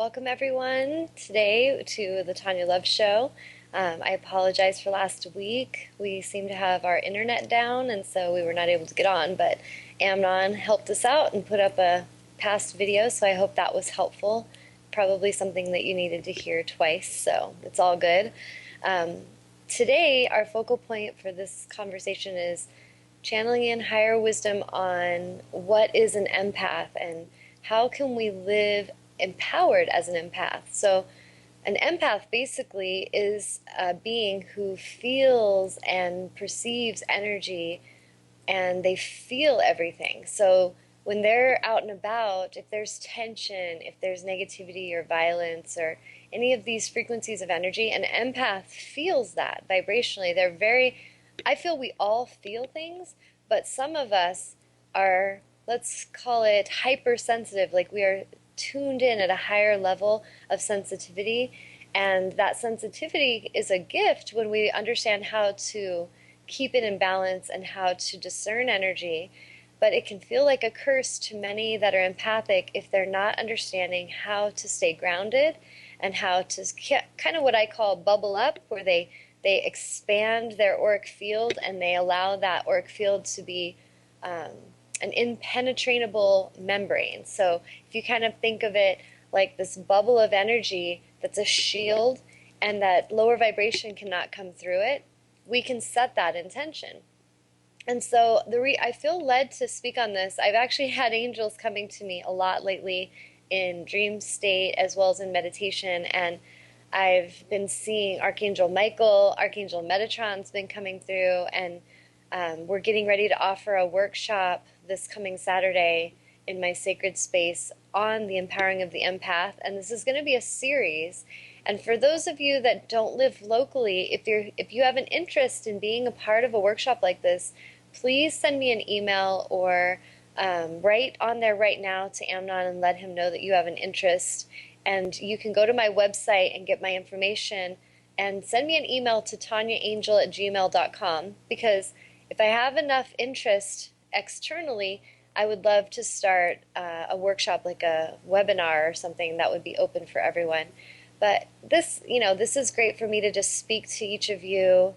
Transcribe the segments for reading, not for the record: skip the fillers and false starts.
Welcome everyone today to the Tawnya Love Show. I apologize for last week. We seem to have our internet down, and so we were not able to get on, but Amnon helped us out and put up a past video, so I hope that was helpful. Probably something that you needed to hear twice, so it's all good. Today, our focal point for this conversation is channeling in higher wisdom on what is an empath and how can we live empowered as an empath. So an empath basically is a being who feels and perceives energy, and they feel everything. So when they're out and about, if there's tension, if there's negativity or violence or any of these frequencies of energy, an empath feels that vibrationally. I feel we all feel things, but some of us are, let's call it hypersensitive, like we are tuned in at a higher level of sensitivity. And that sensitivity is a gift when we understand how to keep it in balance and how to discern energy. But it can feel like a curse to many that are empathic if they're not understanding how to stay grounded and how to kind of what I call bubble up, where they expand their auric field and they allow that auric field to be an impenetrable membrane. So if you kind of think of it like this bubble of energy that's a shield and that lower vibration cannot come through it, we can set that intention. And so I feel led to speak on this. I've actually had angels coming to me a lot lately in dream state as well as in meditation, and I've been seeing Archangel Michael, Archangel Metatron's been coming through, and we're getting ready to offer a workshop this coming Saturday in my sacred space on the empowering of the empath, and this is going to be a series. And for those of you that don't live locally, if you have an interest in being a part of a workshop like this, please send me an email or write on there right now to Amnon and let him know that you have an interest. And you can go to my website and get my information and send me an email to tanyaangel@gmail.com, because if I have enough interest externally, I would love to start a workshop, like a webinar or something that would be open for everyone. But this is great for me to just speak to each of you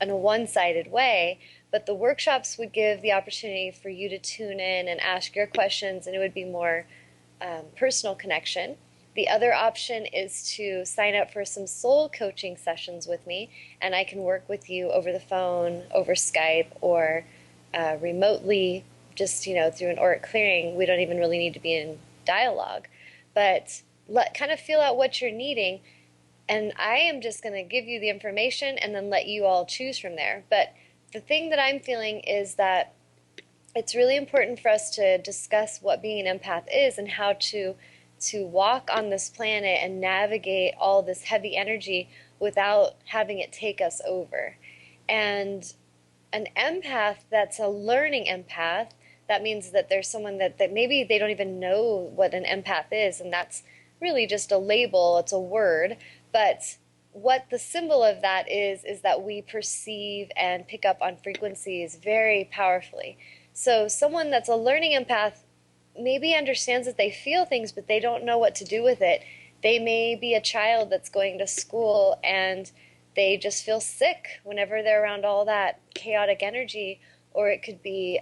in a one-sided way, but the workshops would give the opportunity for you to tune in and ask your questions, and it would be more personal connection. The other option is to sign up for some soul coaching sessions with me, and I can work with you over the phone, over Skype, or remotely, just through an auric clearing. We don't even really need to be in dialogue, but kind of feel out what you're needing, and I am just going to give you the information and then let you all choose from there. But the thing that I'm feeling is that it's really important for us to discuss what being an empath is and how to walk on this planet and navigate all this heavy energy without having it take us over. And an empath that's a learning empath, that means that there's someone that maybe they don't even know what an empath is, and that's really just a label, it's a word. But what the symbol of that is that we perceive and pick up on frequencies very powerfully. So someone that's a learning empath maybe understands that they feel things, but they don't know what to do with it. They may be a child that's going to school and they just feel sick whenever they're around all that chaotic energy, or it could be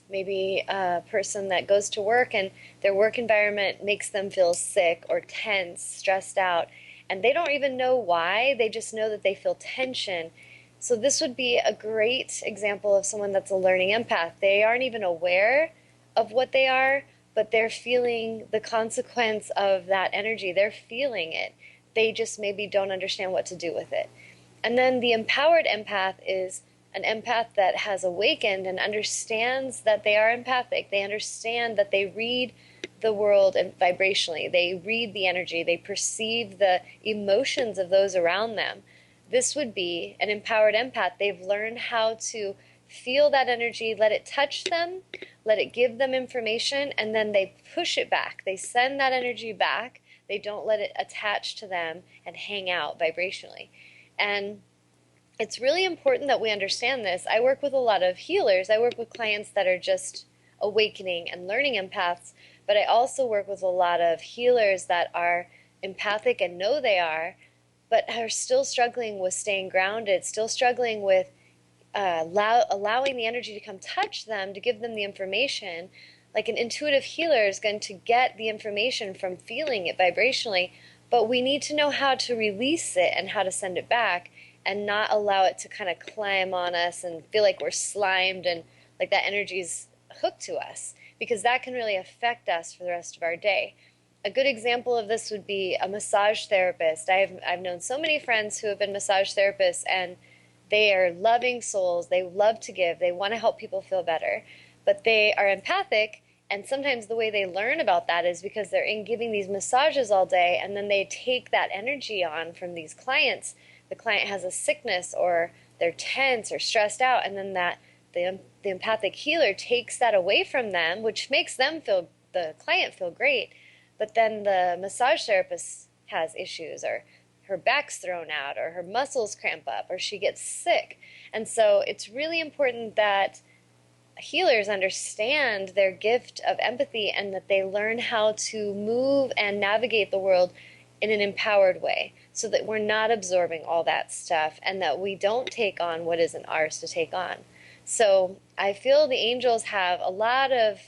maybe a person that goes to work and their work environment makes them feel sick or tense, stressed out, and they don't even know why. They just know that they feel tension. So this would be a great example of someone that's a learning empath. They aren't even aware of what they are, but they're feeling the consequence of that energy. They're feeling it. They just maybe don't understand what to do with it. And then the empowered empath is an empath that has awakened and understands that they are empathic. They understand that they read the world vibrationally. They read the energy. They perceive the emotions of those around them. This would be an empowered empath. They've learned how to feel that energy, let it touch them, let it give them information, and then they push it back. They send that energy back. They don't let it attach to them and hang out vibrationally. And it's really important that we understand this. I work with a lot of healers. I work with clients that are just awakening and learning empaths, but I also work with a lot of healers that are empathic and know they are, but are still struggling with staying grounded, still struggling with allowing the energy to come touch them to give them the information. Like an intuitive healer is going to get the information from feeling it vibrationally, but we need to know how to release it and how to send it back and not allow it to kind of climb on us and feel like we're slimed and like that energy's hooked to us, because that can really affect us for the rest of our day. A good example of this would be a massage therapist. I've known so many friends who have been massage therapists, and they are loving souls. They love to give. They want to help people feel better, but they are empathic. And sometimes the way they learn about that is because they're in giving these massages all day, and then they take that energy on from these clients. The client has a sickness, or they're tense or stressed out, and then the empathic healer takes that away from them, which makes them feel, the client feel great. But then the massage therapist has issues, or her back's thrown out, or her muscles cramp up, or she gets sick. And so it's really important that healers understand their gift of empathy, and that they learn how to move and navigate the world in an empowered way, so that we're not absorbing all that stuff and that we don't take on what isn't ours to take on. So I feel the angels have a lot of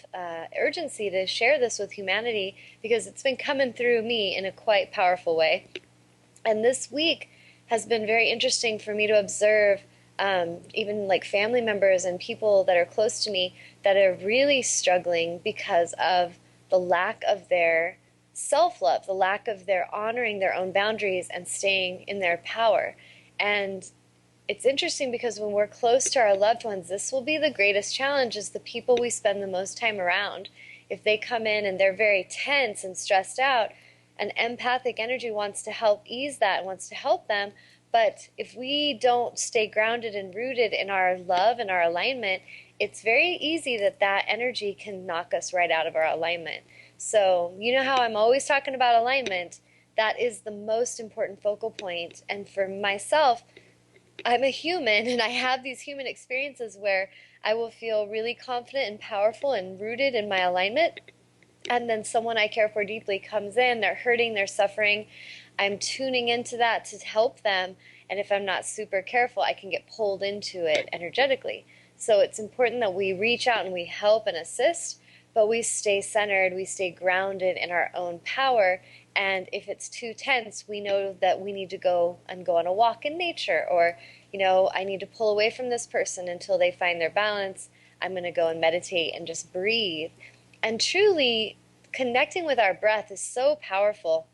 urgency to share this with humanity, because it's been coming through me in a quite powerful way. And this week has been very interesting for me to observe, even like family members and people that are close to me that are really struggling because of the lack of their self-love, the lack of their honoring their own boundaries and staying in their power. And it's interesting because when we're close to our loved ones, this will be the greatest challenge, is the people we spend the most time around. If they come in and they're very tense and stressed out, an empathic energy wants to help ease that, wants to help them. But if we don't stay grounded and rooted in our love and our alignment, it's very easy that that energy can knock us right out of our alignment. So you know how I'm always talking about alignment? That is the most important focal point. And for myself, I'm a human, and I have these human experiences where I will feel really confident and powerful and rooted in my alignment. And then someone I care for deeply comes in, they're hurting, they're suffering. I'm tuning into that to help them. And if I'm not super careful, I can get pulled into it energetically. So it's important that we reach out and we help and assist, but we stay centered, we stay grounded in our own power. And if it's too tense, we know that we need to go on a walk in nature, or, I need to pull away from this person until they find their balance. I'm going to go and meditate and just breathe. And truly connecting with our breath is so powerful.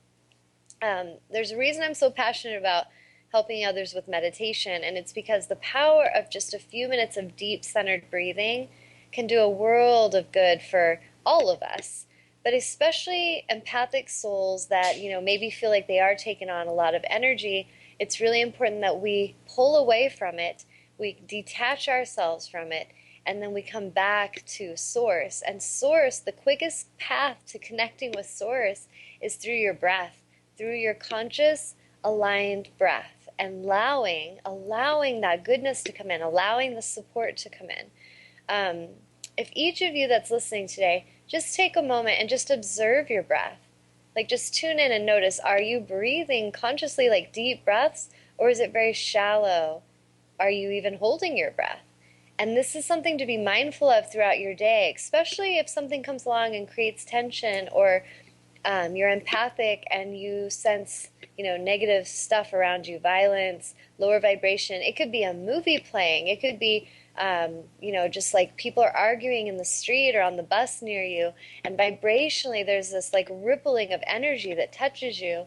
There's a reason I'm so passionate about helping others with meditation, and it's because the power of just a few minutes of deep centered breathing can do a world of good for all of us, but especially empathic souls that, maybe feel like they are taking on a lot of energy. It's really important that we pull away from it, we detach ourselves from it, and then we come back to Source. And Source, the quickest path to connecting with Source is through your breath, through your conscious, aligned breath, and allowing that goodness to come in, allowing the support to come in. If each of you that's listening today, just take a moment and just observe your breath. Like, just tune in and notice, are you breathing consciously, like deep breaths, or is it very shallow? Are you even holding your breath? And this is something to be mindful of throughout your day, especially if something comes along and creates tension, or you're empathic and you sense, negative stuff around you, violence, lower vibration. It could be a movie playing. It could be, just like people are arguing in the street or on the bus near you. And vibrationally, there's this like rippling of energy that touches you.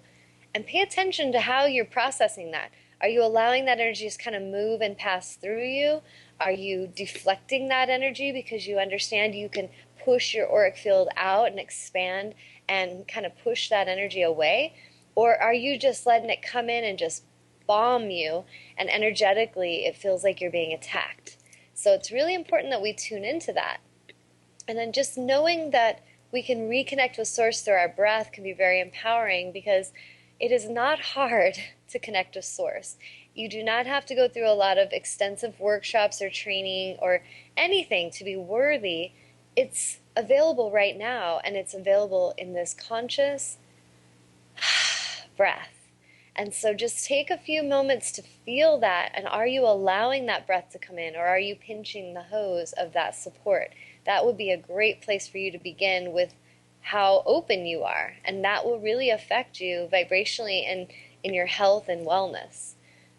And pay attention to how you're processing that. Are you allowing that energy to just kind of move and pass through you? Are you deflecting that energy because you understand you can push your auric field out and expand and kind of push that energy away? Or are you just letting it come in and just bomb you, and energetically it feels like you're being attacked? So it's really important that we tune into that. And then just knowing that we can reconnect with Source through our breath can be very empowering, because it is not hard to connect with Source. You do not have to go through a lot of extensive workshops or training or anything to be worthy. It's available right now, and it's available in this conscious breath. And so just take a few moments to feel that. And are you allowing that breath to come in, or are you pinching the hose of that support? That would be a great place for you to begin with how open you are. And that will really affect you vibrationally and in your health and wellness.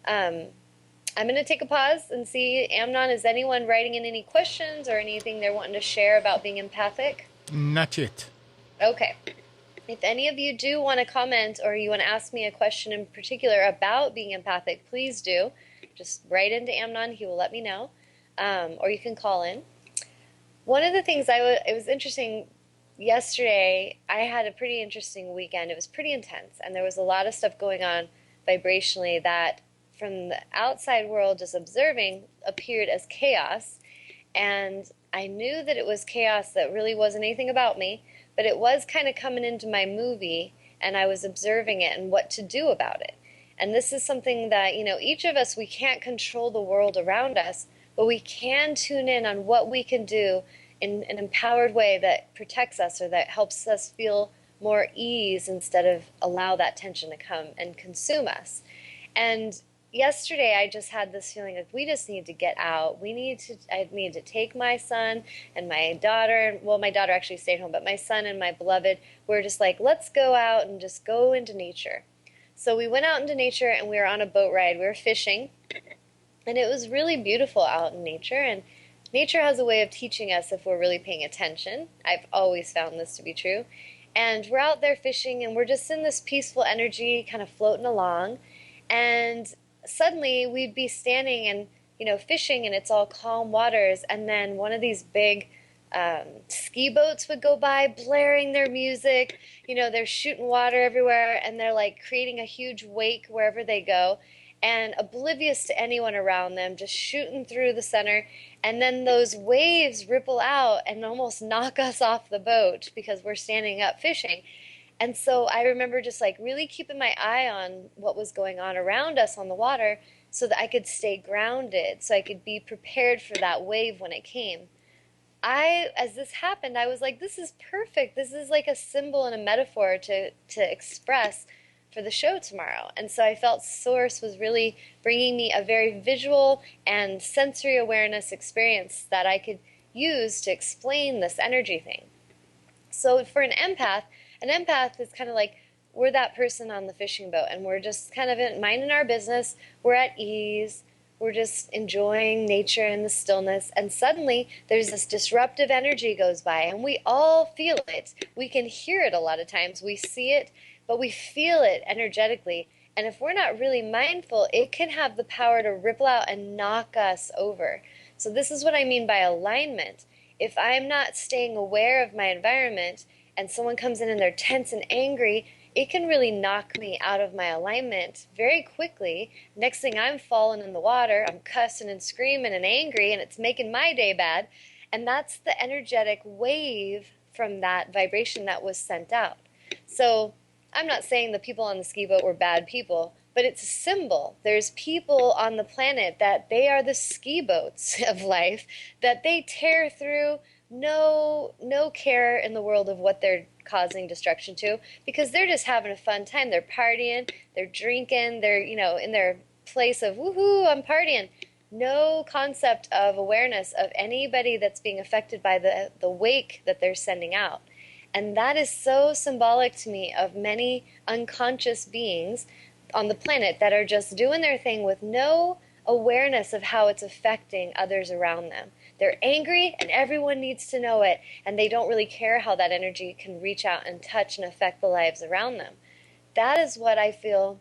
I'm going to take a pause and see, Amnon, is anyone writing in any questions or anything they're wanting to share about being empathic? Not yet. Okay. If any of you do want to comment or you want to ask me a question in particular about being empathic, please do. Just write into Amnon. He will let me know. Or you can call in. One of the things it was interesting, yesterday I had a pretty interesting weekend. It was pretty intense, and there was a lot of stuff going on vibrationally that from the outside world just observing appeared as chaos. And I knew that it was chaos that really wasn't anything about me, but it was kind of coming into my movie, and I was observing it and what to do about it. And this is something that, each of us, we can't control the world around us, but we can tune in on what we can do in an empowered way that protects us or that helps us feel more ease instead of allow that tension to come and consume us. And yesterday I just had this feeling like we just need to get out. I need to take my son and my daughter. Well, my daughter actually stayed home, but my son and my beloved were just like, let's go out and just go into nature. So we went out into nature, and we were on a boat ride. We were fishing, and it was really beautiful out in nature. And nature has a way of teaching us if we're really paying attention. I've always found this to be true. And we're out there fishing, and we're just in this peaceful energy kind of floating along. And suddenly we'd be standing and, fishing, and it's all calm waters. And then one of these big ski boats would go by blaring their music. They're shooting water everywhere, and they're like creating a huge wake wherever they go, and oblivious to anyone around them, just shooting through the center. And then those waves ripple out and almost knock us off the boat because we're standing up fishing. And so I remember just like really keeping my eye on what was going on around us on the water so that I could stay grounded, so I could be prepared for that wave when it came. As this happened, I was like, this is perfect. This is like a symbol and a metaphor to express for the show tomorrow. And so I felt Source was really bringing me a very visual and sensory awareness experience that I could use to explain this energy thing. So for an empath is kind of like we're that person on the fishing boat, and we're just kind of minding our business. We're at ease. We're just enjoying nature and the stillness. And suddenly there's this disruptive energy goes by, and we all feel it. We can hear it a lot of times. We see it, but we feel it energetically. And if we're not really mindful, it can have the power to ripple out and knock us over. So this is what I mean by alignment. If I'm not staying aware of my environment and someone comes in and they're tense and angry, it can really knock me out of my alignment very quickly. Next thing, I'm falling in the water. I'm cussing and screaming and angry, and it's making my day bad. And that's the energetic wave from that vibration that was sent out. So I'm not saying the people on the ski boat were bad people, but it's a symbol. There's people on the planet that they are the ski boats of life, that they tear through no care in the world of what they're causing destruction to, because they're just having a fun time. They're partying, they're drinking, they're, in their place of, woohoo, I'm partying. No concept of awareness of anybody that's being affected by the wake that they're sending out. And that is so symbolic to me of many unconscious beings on the planet that are just doing their thing with no awareness of how it's affecting others around them. They're angry, and everyone needs to know it, and they don't really care how that energy can reach out and touch and affect the lives around them. That is what I feel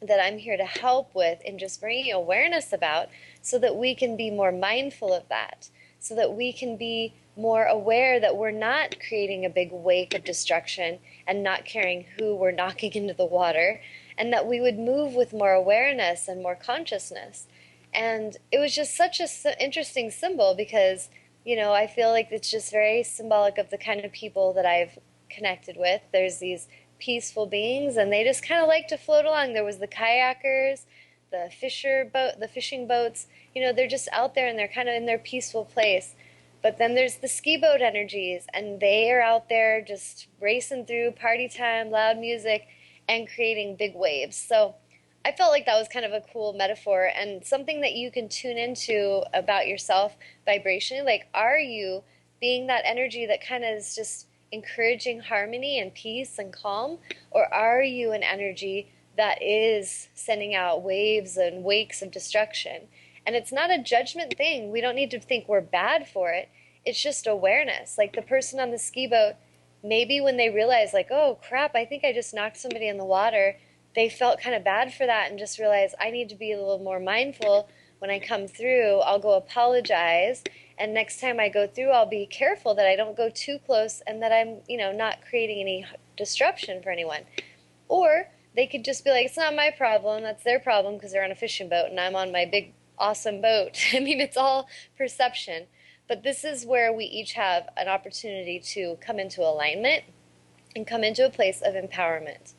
that I'm here to help with, in just bringing awareness about, so that we can be more mindful of that, so that we can be more aware that we're not creating a big wake of destruction and not caring who we're knocking into the water, and that we would move with more awareness and more consciousness. And it was just such an interesting symbol because, I feel like it's just very symbolic of the kind of people that I've connected with. There's these peaceful beings, and they just kind of like to float along. There was the kayakers, the fishing boats. They're just out there, and they're kind of in their peaceful place. But then there's the ski boat energies, and they are out there just racing through party time, loud music, and creating big waves. So I felt like that was kind of a cool metaphor and something that you can tune into about yourself vibrationally. Like, are you being that energy that kind of is just encouraging harmony and peace and calm? Or are you an energy that is sending out waves and wakes of destruction? And it's not a judgment thing. We don't need to think we're bad for it. It's just awareness. Like the person on the ski boat, maybe when they realize, like, oh crap, I think I just knocked somebody in the water, they felt kind of bad for that and just realized I need to be a little more mindful when I come through. I'll go apologize. And next time I go through, I'll be careful that I don't go too close and that I'm, not creating any disruption for anyone. Or they could just be like, it's not my problem, that's their problem because they're on a fishing boat and I'm on my big awesome boat. I mean, it's all perception. But this is where we each have an opportunity to come into alignment and come into a place of empowerment.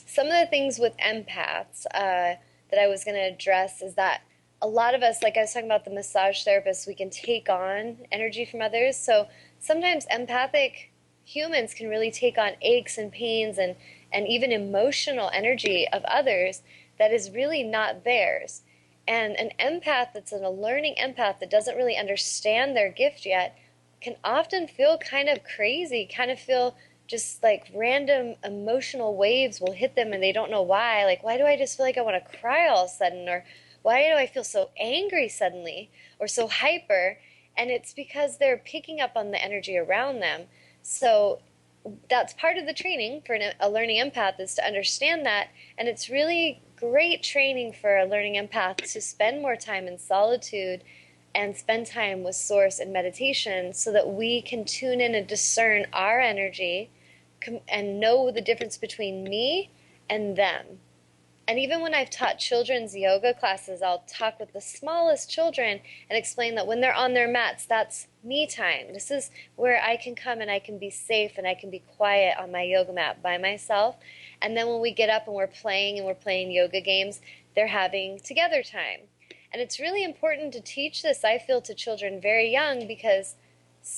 Some of the things with empaths that I was going to address is that a lot of us, like I was talking about the massage therapists, we can take on energy from others. So sometimes empathic humans can really take on aches and pains and even emotional energy of others that is really not theirs. And an empath that's a learning empath that doesn't really understand their gift yet can often feel kind of crazy, kind of feel just like random emotional waves will hit them and they don't know why. Like, why do I just feel like I want to cry all of a sudden? Or why do I feel so angry suddenly or so hyper? And it's because they're picking up on the energy around them. So that's part of the training for a learning empath, is to understand that. And it's really great training for a learning empath to spend more time in solitude and spend time with source and meditation so that we can tune in and discern our energy and know the difference between me and them. And even when I've taught children's yoga classes, I'll talk with the smallest children and explain that when they're on their mats, that's me time. This is where I can come and I can be safe and I can be quiet on my yoga mat by myself. And then when we get up and we're playing yoga games, they're having together time. And it's really important to teach this, I feel, to children very young, because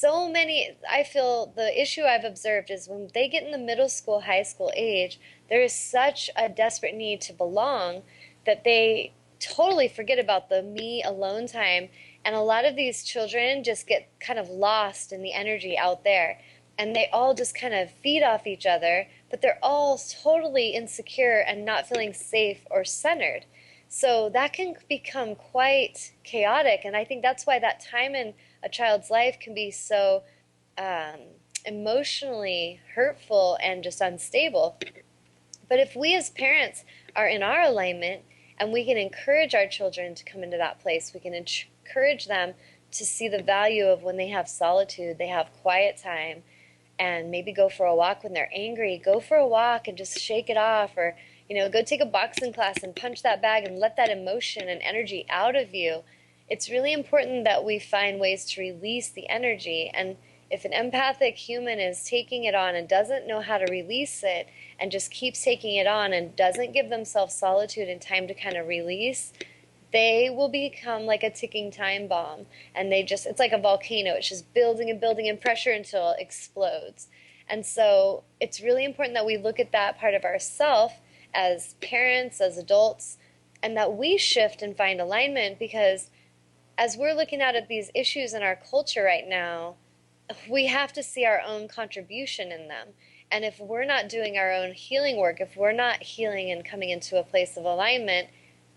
I feel the issue I've observed is when they get in the middle school, high school age, there is such a desperate need to belong that they totally forget about the me alone time. And a lot of these children just get kind of lost in the energy out there. And they all just kind of feed off each other, but they're all totally insecure and not feeling safe or centered. So that can become quite chaotic. And I think that's why that time in a child's life can be so emotionally hurtful and just unstable. But if we as parents are in our alignment and we can encourage our children to come into that place, we can encourage them to see the value of when they have solitude, they have quiet time, and maybe go for a walk when they're angry. Go for a walk and just shake it off, or go take a boxing class and punch that bag and let that emotion and energy out of you. It's really important that we find ways to release the energy. And if an empathic human is taking it on and doesn't know how to release it and just keeps taking it on and doesn't give themselves solitude and time to kind of release, they will become like a ticking time bomb. And it's like a volcano. It's just building and building in pressure until it explodes. And so it's really important that we look at that part of ourselves as parents, as adults, and that we shift and find alignment, because as we're looking at these issues in our culture right now, we have to see our own contribution in them. And if we're not doing our own healing work, if we're not healing and coming into a place of alignment,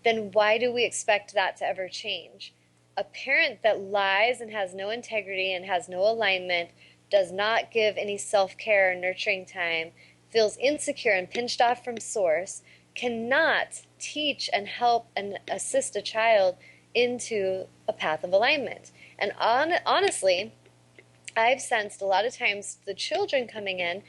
then why do we expect that to ever change? A parent that lies and has no integrity and has no alignment, does not give any self-care or nurturing time, feels insecure and pinched off from source, cannot teach and help and assist a child into a path of alignment. And honestly, I've sensed a lot of times the children coming in,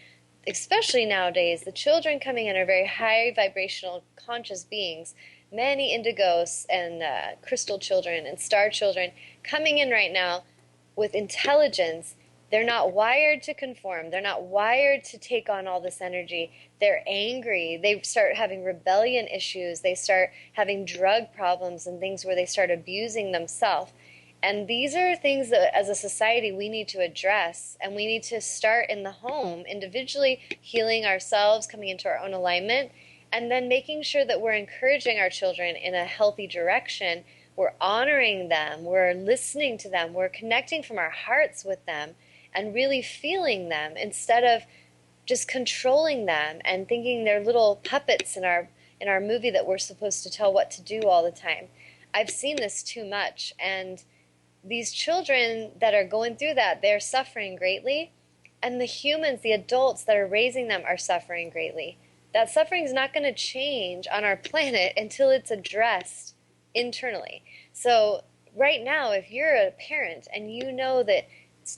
especially nowadays, the children coming in are very high vibrational conscious beings. Many indigos and crystal children and star children coming in right now with intelligence. They're not wired to conform. They're not wired to take on all this energy. They're angry. They start having rebellion issues. They start having drug problems and things where they start abusing themselves. And these are things that as a society we need to address, and we need to start in the home, individually healing ourselves, coming into our own alignment, and then making sure that we're encouraging our children in a healthy direction. We're honoring them, we're listening to them, we're connecting from our hearts with them and really feeling them instead of just controlling them and thinking they're little puppets in our movie that we're supposed to tell what to do all the time. I've seen this too much, and these children that are going through that, they're suffering greatly, and the humans, the adults that are raising them, are suffering greatly. That suffering is not going to change on our planet until it's addressed internally. So right now, if you're a parent and you know that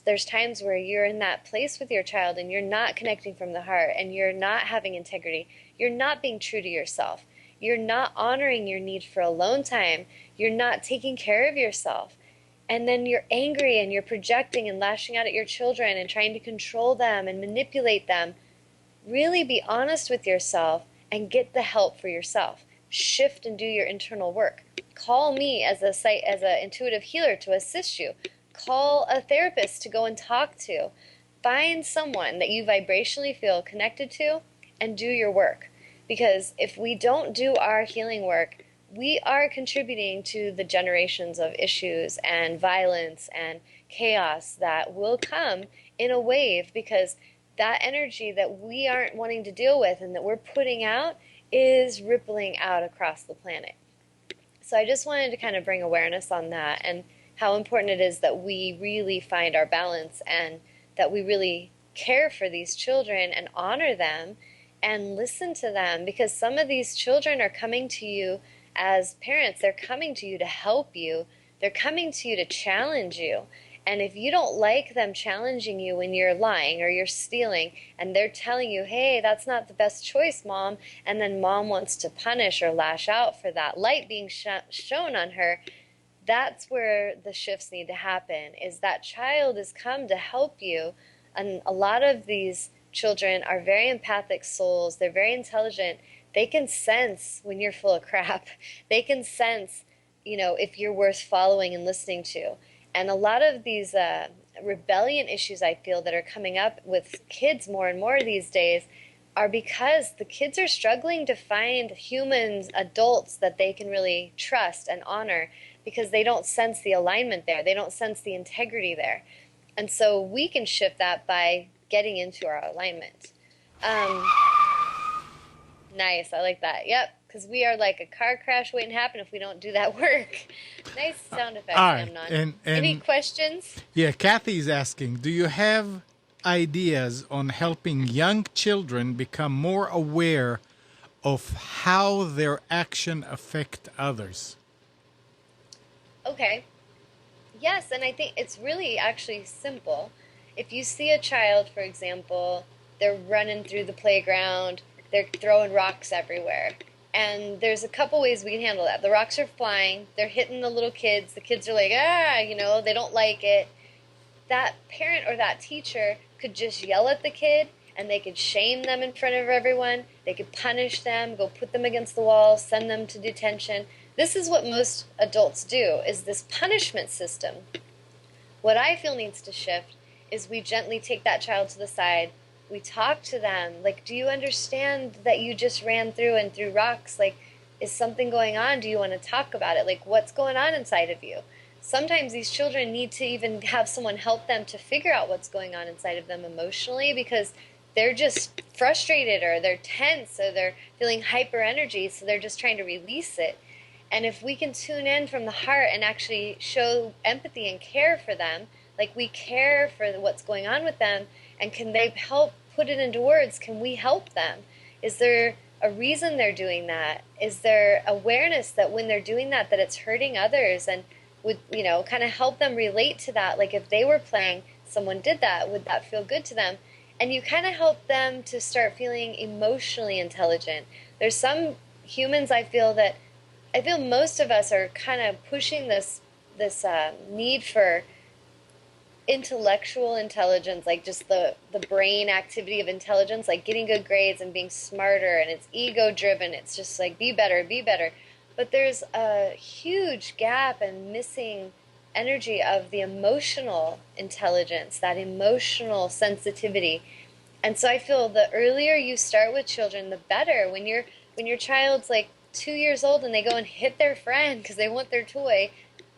there's times where you're in that place with your child and you're not connecting from the heart and you're not having integrity, you're not being true to yourself, you're not honoring your need for alone time, you're not taking care of yourself, and then you're angry and you're projecting and lashing out at your children and trying to control them and manipulate them, really be honest with yourself and get the help for yourself. Shift and do your internal work. Call me as a intuitive healer to assist you. Call a therapist to go and talk to. Find someone that you vibrationally feel connected to and do your work. Because if we don't do our healing work, we are contributing to the generations of issues and violence and chaos that will come in a wave, because that energy that we aren't wanting to deal with and that we're putting out is rippling out across the planet. So I just wanted to kind of bring awareness on that and how important it is that we really find our balance and that we really care for these children and honor them and listen to them, because some of these children are coming to you as parents. They're coming to you to help you. They're coming to you to challenge you. And if you don't like them challenging you when you're lying or you're stealing and they're telling you, hey, that's not the best choice, Mom, and then Mom wants to punish or lash out for that light being shown on her, that's where the shifts need to happen. Is that child has come to help you. And a lot of these children are very empathic souls. They're very intelligent. They can sense when you're full of crap. They can sense, if you're worth following and listening to. And a lot of these rebellion issues I feel that are coming up with kids more and more these days are because the kids are struggling to find humans, adults that they can really trust and honor, because they don't sense the alignment there. They don't sense the integrity there. And so we can shift that by getting into our alignment. Nice, I like that. Yep, because we are like a car crash waiting to happen if we don't do that work. Nice sound effects, Amnon. And any questions? Yeah, Kathy's asking, do you have ideas on helping young children become more aware of how their action affect others? Okay. Yes, and I think it's really actually simple. If you see a child, for example, they're running through the playground, they're throwing rocks everywhere. And there's a couple ways we can handle that. The rocks are flying, they're hitting the little kids, the kids are like, they don't like it. That parent or that teacher could just yell at the kid, and they could shame them in front of everyone, they could punish them, go put them against the wall, send them to detention. This is what most adults do, is this punishment system. What I feel needs to shift is we gently take that child to the side. We talk to them, like, do you understand that you just ran through and threw rocks? Like, is something going on? Do you want to talk about it? Like, what's going on inside of you? Sometimes these children need to even have someone help them to figure out what's going on inside of them emotionally, because they're just frustrated or they're tense or they're feeling hyper energy, so they're just trying to release it. And if we can tune in from the heart and actually show empathy and care for them, like we care for what's going on with them, and can they help put it into words? Can we help them? Is there a reason they're doing that? Is there awareness that when they're doing that, that it's hurting others? And would, kind of help them relate to that? Like if they were playing, someone did that, would that feel good to them? And you kind of help them to start feeling emotionally intelligent. There's some humans I feel most of us are kind of pushing this need for intellectual intelligence, like just the brain activity of intelligence, like getting good grades and being smarter, and it's ego driven. It's just like be better. But there's a huge gap and missing energy of the emotional intelligence, that emotional sensitivity. And so I feel the earlier you start with children, the better. When your child's like 2 years old and they go and hit their friend because they want their toy,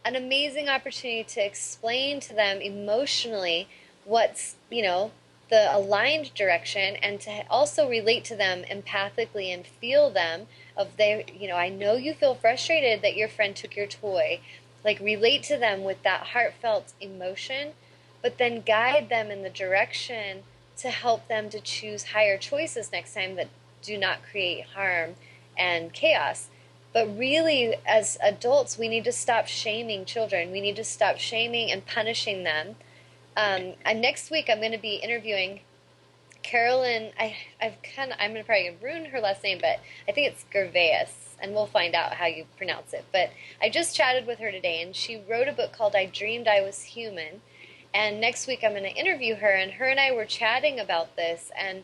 an amazing opportunity to explain to them emotionally what's, the aligned direction, and to also relate to them empathically and feel them of they, I know you feel frustrated that your friend took your toy. Like, relate to them with that heartfelt emotion, but then guide them in the direction to help them to choose higher choices next time that do not create harm and chaos. But really, as adults, we need to stop shaming children. We need to stop shaming and punishing them. And next week, I'm going to be interviewing Carolyn. I'm going to probably ruin her last name, but I think it's Gervais, and we'll find out how you pronounce it. But I just chatted with her today, and she wrote a book called I Dreamed I Was Human. And next week, I'm going to interview her, and her and I were chatting about this, and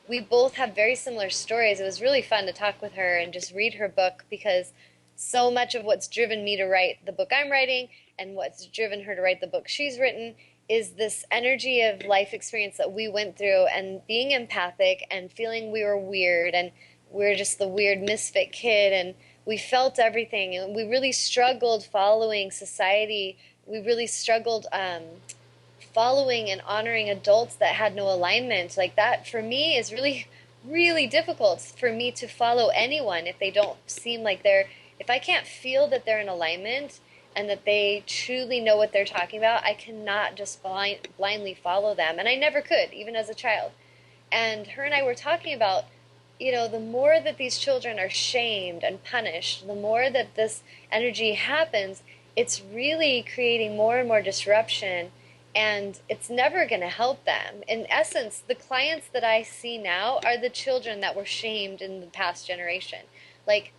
we both have very similar stories. It was really fun to talk with her and just read her book, because so much of what's driven me to write the book I'm writing and what's driven her to write the book she's written is this energy of life experience that we went through, and being empathic and feeling we were weird and we're just the weird misfit kid, and we felt everything, and we really struggled following society. We really struggled following and honoring adults that had no alignment. Like, that for me is really, really difficult for me to follow anyone if they don't seem like if I can't feel that they're in alignment and that they truly know what they're talking about, I cannot just blindly follow them. And I never could, even as a child. And her and I were talking about, the more that these children are shamed and punished, the more that this energy happens, it's really creating more and more disruption, and it's never going to help them. In essence, the clients that I see now are the children that were shamed in the past generation. Like,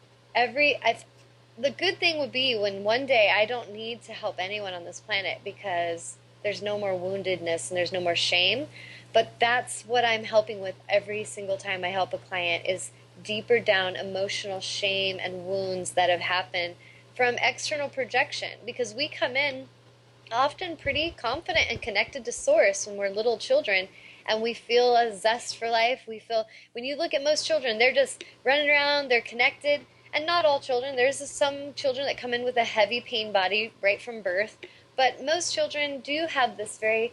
the good thing would be when one day I don't need to help anyone on this planet, because there's no more woundedness and there's no more shame. But that's what I'm helping with every single time I help a client, is deeper down emotional shame and wounds that have happened from external projection. Because we come in often pretty confident and connected to source when we're little children, and we feel a zest for life. When you look at most children, they're just running around, they're connected. And not all children. There's some children that come in with a heavy pain body right from birth. But most children do have this very,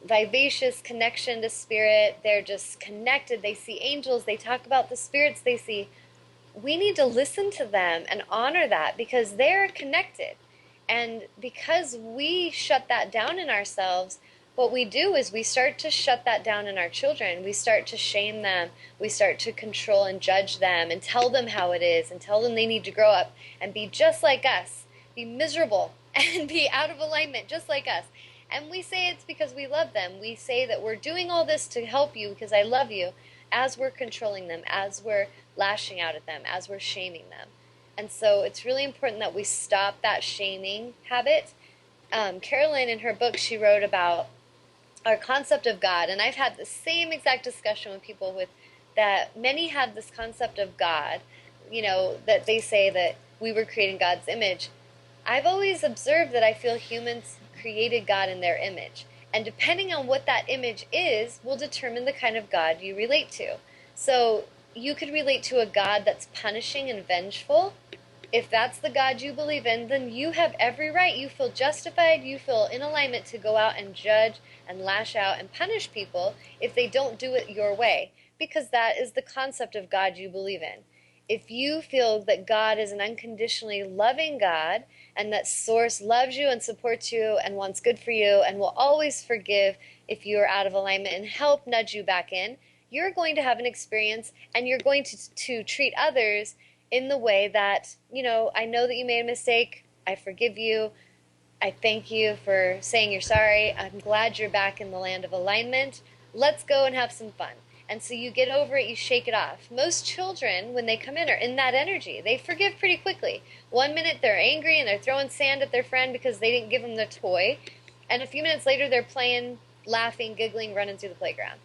vivacious connection to spirit. They're just connected. They see angels. They talk about the spirits they see. We need to listen to them and honor that, because they're connected. And because we shut that down in ourselves, what we do is we start to shut that down in our children. We start to shame them. We start to control and judge them and tell them how it is and tell them they need to grow up and be just like us, be miserable and be out of alignment just like us. And we say it's because we love them. We say that we're doing all this to help you because I love you, as we're controlling them, as we're lashing out at them, as we're shaming them. And so it's really important that we stop that shaming habit. Carolyn, in her book, she wrote about our concept of God, and I've had the same exact discussion with people with that. Many have this concept of God, that they say that we were creating God's image. I've always observed that I feel humans created God in their image, and depending on what that image is will determine the kind of God you relate to. So you could relate to a God that's punishing and vengeful. If that's the God you believe in, then you have every right. You feel justified, you feel in alignment to go out and judge and lash out and punish people if they don't do it your way, because that is the concept of God you believe in. If you feel that God is an unconditionally loving God, and that Source loves you and supports you and wants good for you and will always forgive if you are out of alignment and help nudge you back in, you're going to have an experience, and you're going to treat others in the way that, I know that you made a mistake. I forgive you. I thank you for saying you're sorry. I'm glad you're back in the land of alignment. Let's go and have some fun. And so you get over it, you shake it off. Most children, when they come in, are in that energy. They forgive pretty quickly. 1 minute they're angry and they're throwing sand at their friend because they didn't give them the toy. And a few minutes later they're playing, laughing, giggling, running through the playground.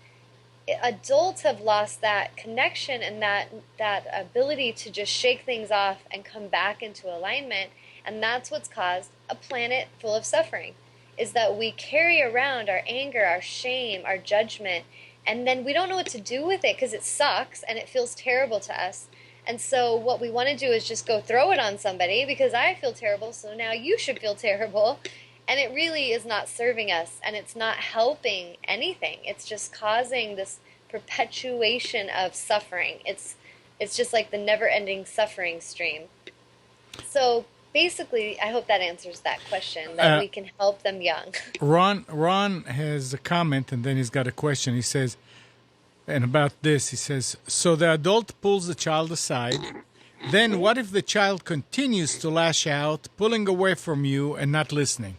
Adults have lost that connection and that ability to just shake things off and come back into alignment. And that's what's caused a planet full of suffering, is that we carry around our anger, our shame, our judgment, and then we don't know what to do with it because it sucks and it feels terrible to us. And so what we want to do is just go throw it on somebody because I feel terrible, so now you should feel terrible. And it really is not serving us, and it's not helping anything. It's just causing this perpetuation of suffering. It's just like the never-ending suffering stream. So basically, I hope that answers that question, that Uh, we can help them young. Ron has a comment, and then he's got a question. He says, and about this, he says, so the adult pulls the child aside. Then what if the child continues to lash out, pulling away from you and not listening?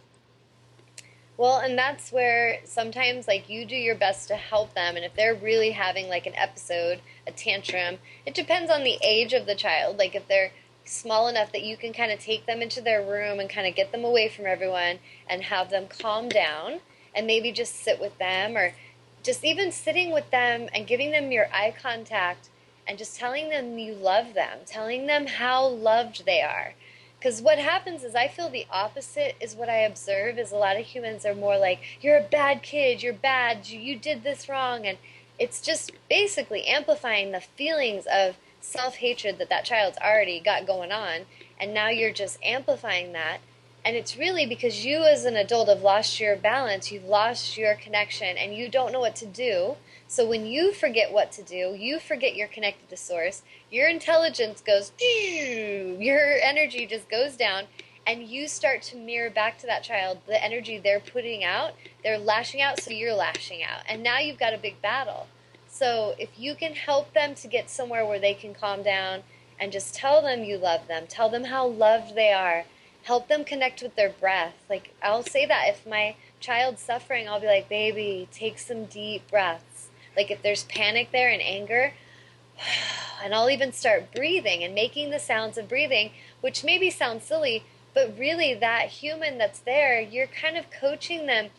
Well, and that's where sometimes like you do your best to help them, and if they're really having like an episode, a tantrum, it depends on the age of the child. Like if they're small enough that you can kind of take them into their room and kind of get them away from everyone and have them calm down and maybe just sit with them, or just even sitting with them and giving them your eye contact and just telling them you love them, telling them how loved they are. Because what happens is I feel the opposite is what I observe is a lot of humans are more like, you're a bad kid, you're bad, you did this wrong. And it's just basically amplifying the feelings of self-hatred that that child's already got going on. And now you're just amplifying that. And it's really because you as an adult have lost your balance, you've lost your connection, and you don't know what to do. So when you forget what to do, you forget you're connected to source, your intelligence goes, your energy just goes down, and you start to mirror back to that child the energy they're putting out. They're lashing out, so you're lashing out. And now you've got a big battle. So if you can help them to get somewhere where they can calm down and just tell them you love them, tell them how loved they are, help them connect with their breath. Like I'll say that if my child's suffering, I'll be like, baby, take some deep breaths. Like if there's panic there and anger, and I'll even start breathing and making the sounds of breathing, which maybe sounds silly, but really that human that's there, you're kind of coaching them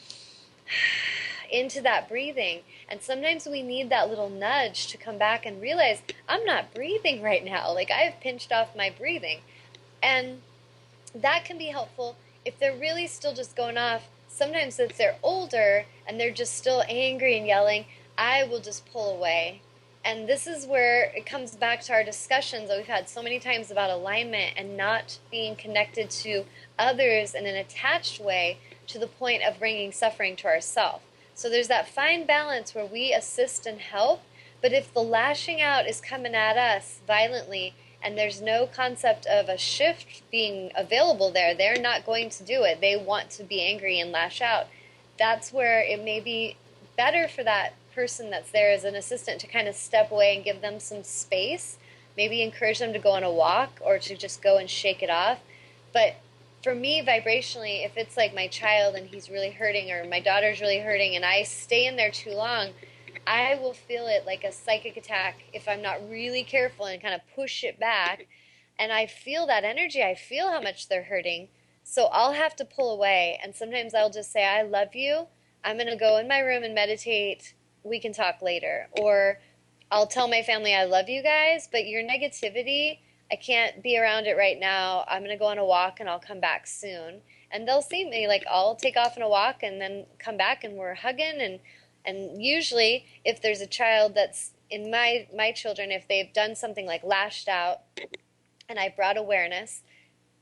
into that breathing. And sometimes we need that little nudge to come back and realize I'm not breathing right now. Like I have pinched off my breathing. And that can be helpful if they're really still just going off. Sometimes if they're older and they're just still angry and yelling, I will just pull away. And this is where it comes back to our discussions that we've had so many times about alignment and not being connected to others in an attached way to the point of bringing suffering to ourselves. So there's that fine balance where we assist and help, but if the lashing out is coming at us violently and there's no concept of a shift being available there, they're not going to do it. They want to be angry and lash out. That's where it may be better for that person that's there as an assistant to kind of step away and give them some space, maybe encourage them to go on a walk or to just go and shake it off. But for me, vibrationally, if it's like my child and he's really hurting or my daughter's really hurting and I stay in there too long, I will feel it like a psychic attack if I'm not really careful and kind of push it back. And I feel that energy. I feel how much they're hurting. So I'll have to pull away. And sometimes I'll just say, I love you. I'm going to go in my room and meditate. We can talk later. Or I'll tell my family, I love you guys, but your negativity, I can't be around it right now. I'm going to go on a walk and I'll come back soon. And they'll see me, like I'll take off on a walk and then come back and we're hugging. And usually if there's a child that's in my children, if they've done something like lashed out and I brought awareness,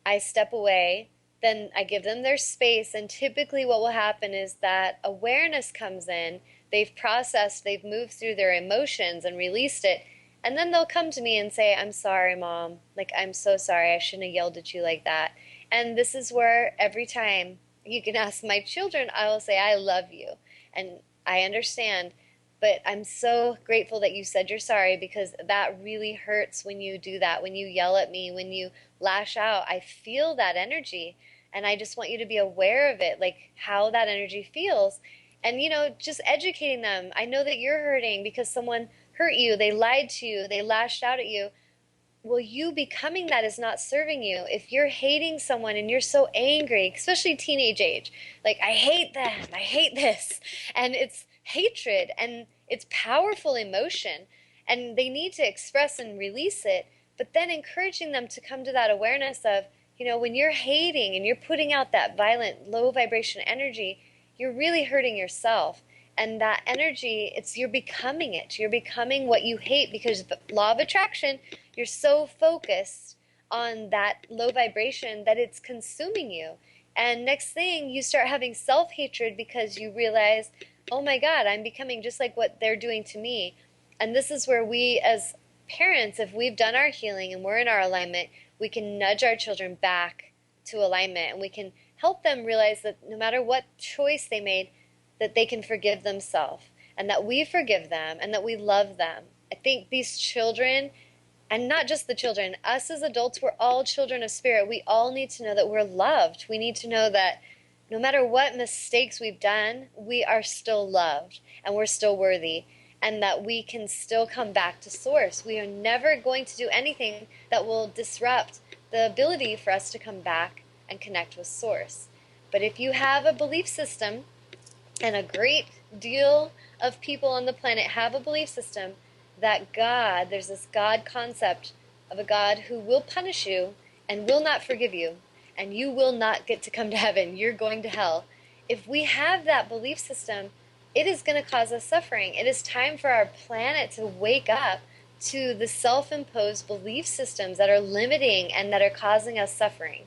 I step away, then I give them their space. And typically what will happen is that awareness comes in. They've processed, they've moved through their emotions and released it. And then they'll come to me and say, I'm sorry, Mom. Like, I'm so sorry. I shouldn't have yelled at you like that. And this is where every time you can ask my children, I will say, I love you. And I understand. But I'm so grateful that you said you're sorry, because that really hurts when you do that, when you yell at me, when you lash out. I feel that energy. And I just want you to be aware of it, like how that energy feels. And, just educating them. I know that you're hurting because someone hurt you. They lied to you. They lashed out at you. Well, you becoming that is not serving you. If you're hating someone and you're so angry, especially teenage age, like, I hate them, I hate this. And it's hatred and it's powerful emotion. And they need to express and release it. But then encouraging them to come to that awareness of, when you're hating and you're putting out that violent, low vibration energy, you're really hurting yourself. And that energy, you're becoming it. You're becoming what you hate because the law of attraction, you're so focused on that low vibration that it's consuming you. And next thing, you start having self-hatred because you realize, oh my God, I'm becoming just like what they're doing to me. And this is where we as parents, if we've done our healing and we're in our alignment, we can nudge our children back to alignment, and we can help them realize that no matter what choice they made, that they can forgive themselves, and that we forgive them, and that we love them. I think these children, and not just the children, us as adults, we're all children of spirit. We all need to know that we're loved. We need to know that no matter what mistakes we've done, we are still loved and we're still worthy, and that we can still come back to source. We are never going to do anything that will disrupt the ability for us to come back and connect with source. But if you have a belief system, and a great deal of people on the planet have a belief system that God, there's this God concept of a God who will punish you and will not forgive you, and you will not get to come to heaven. You're going to hell. If we have that belief system, it is going to cause us suffering. It is time for our planet to wake up to the self-imposed belief systems that are limiting and that are causing us suffering.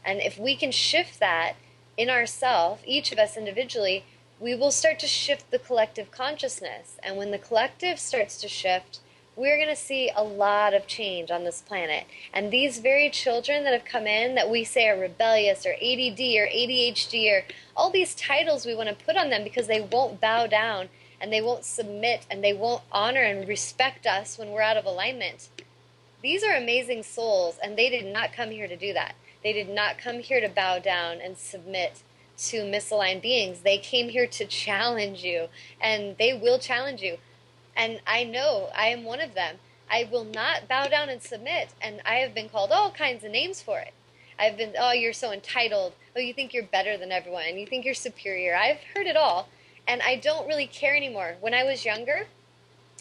And if we can shift that in ourselves, each of us individually, we will start to shift the collective consciousness. And when the collective starts to shift, we're going to see a lot of change on this planet. And these very children that have come in that we say are rebellious or ADD or ADHD or all these titles we want to put on them because they won't bow down and they won't submit and they won't honor and respect us when we're out of alignment. These are amazing souls, and they did not come here to do that. They did not come here to bow down and submit to misaligned beings. They came here to challenge you, and they will challenge you. And I know I am one of them. I will not bow down and submit, and I have been called all kinds of names for it. I've been, oh, you're so entitled. Oh, you think you're better than everyone. You think you're superior. I've heard it all, and I don't really care anymore. When I was younger,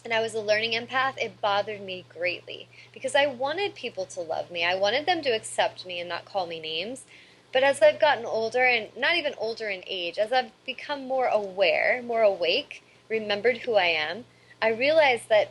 and I was a learning empath, it bothered me greatly because I wanted people to love me. I wanted them to accept me and not call me names. But as I've gotten older, and not even older in age, as I've become more aware, more awake, remembered who I am, I realized that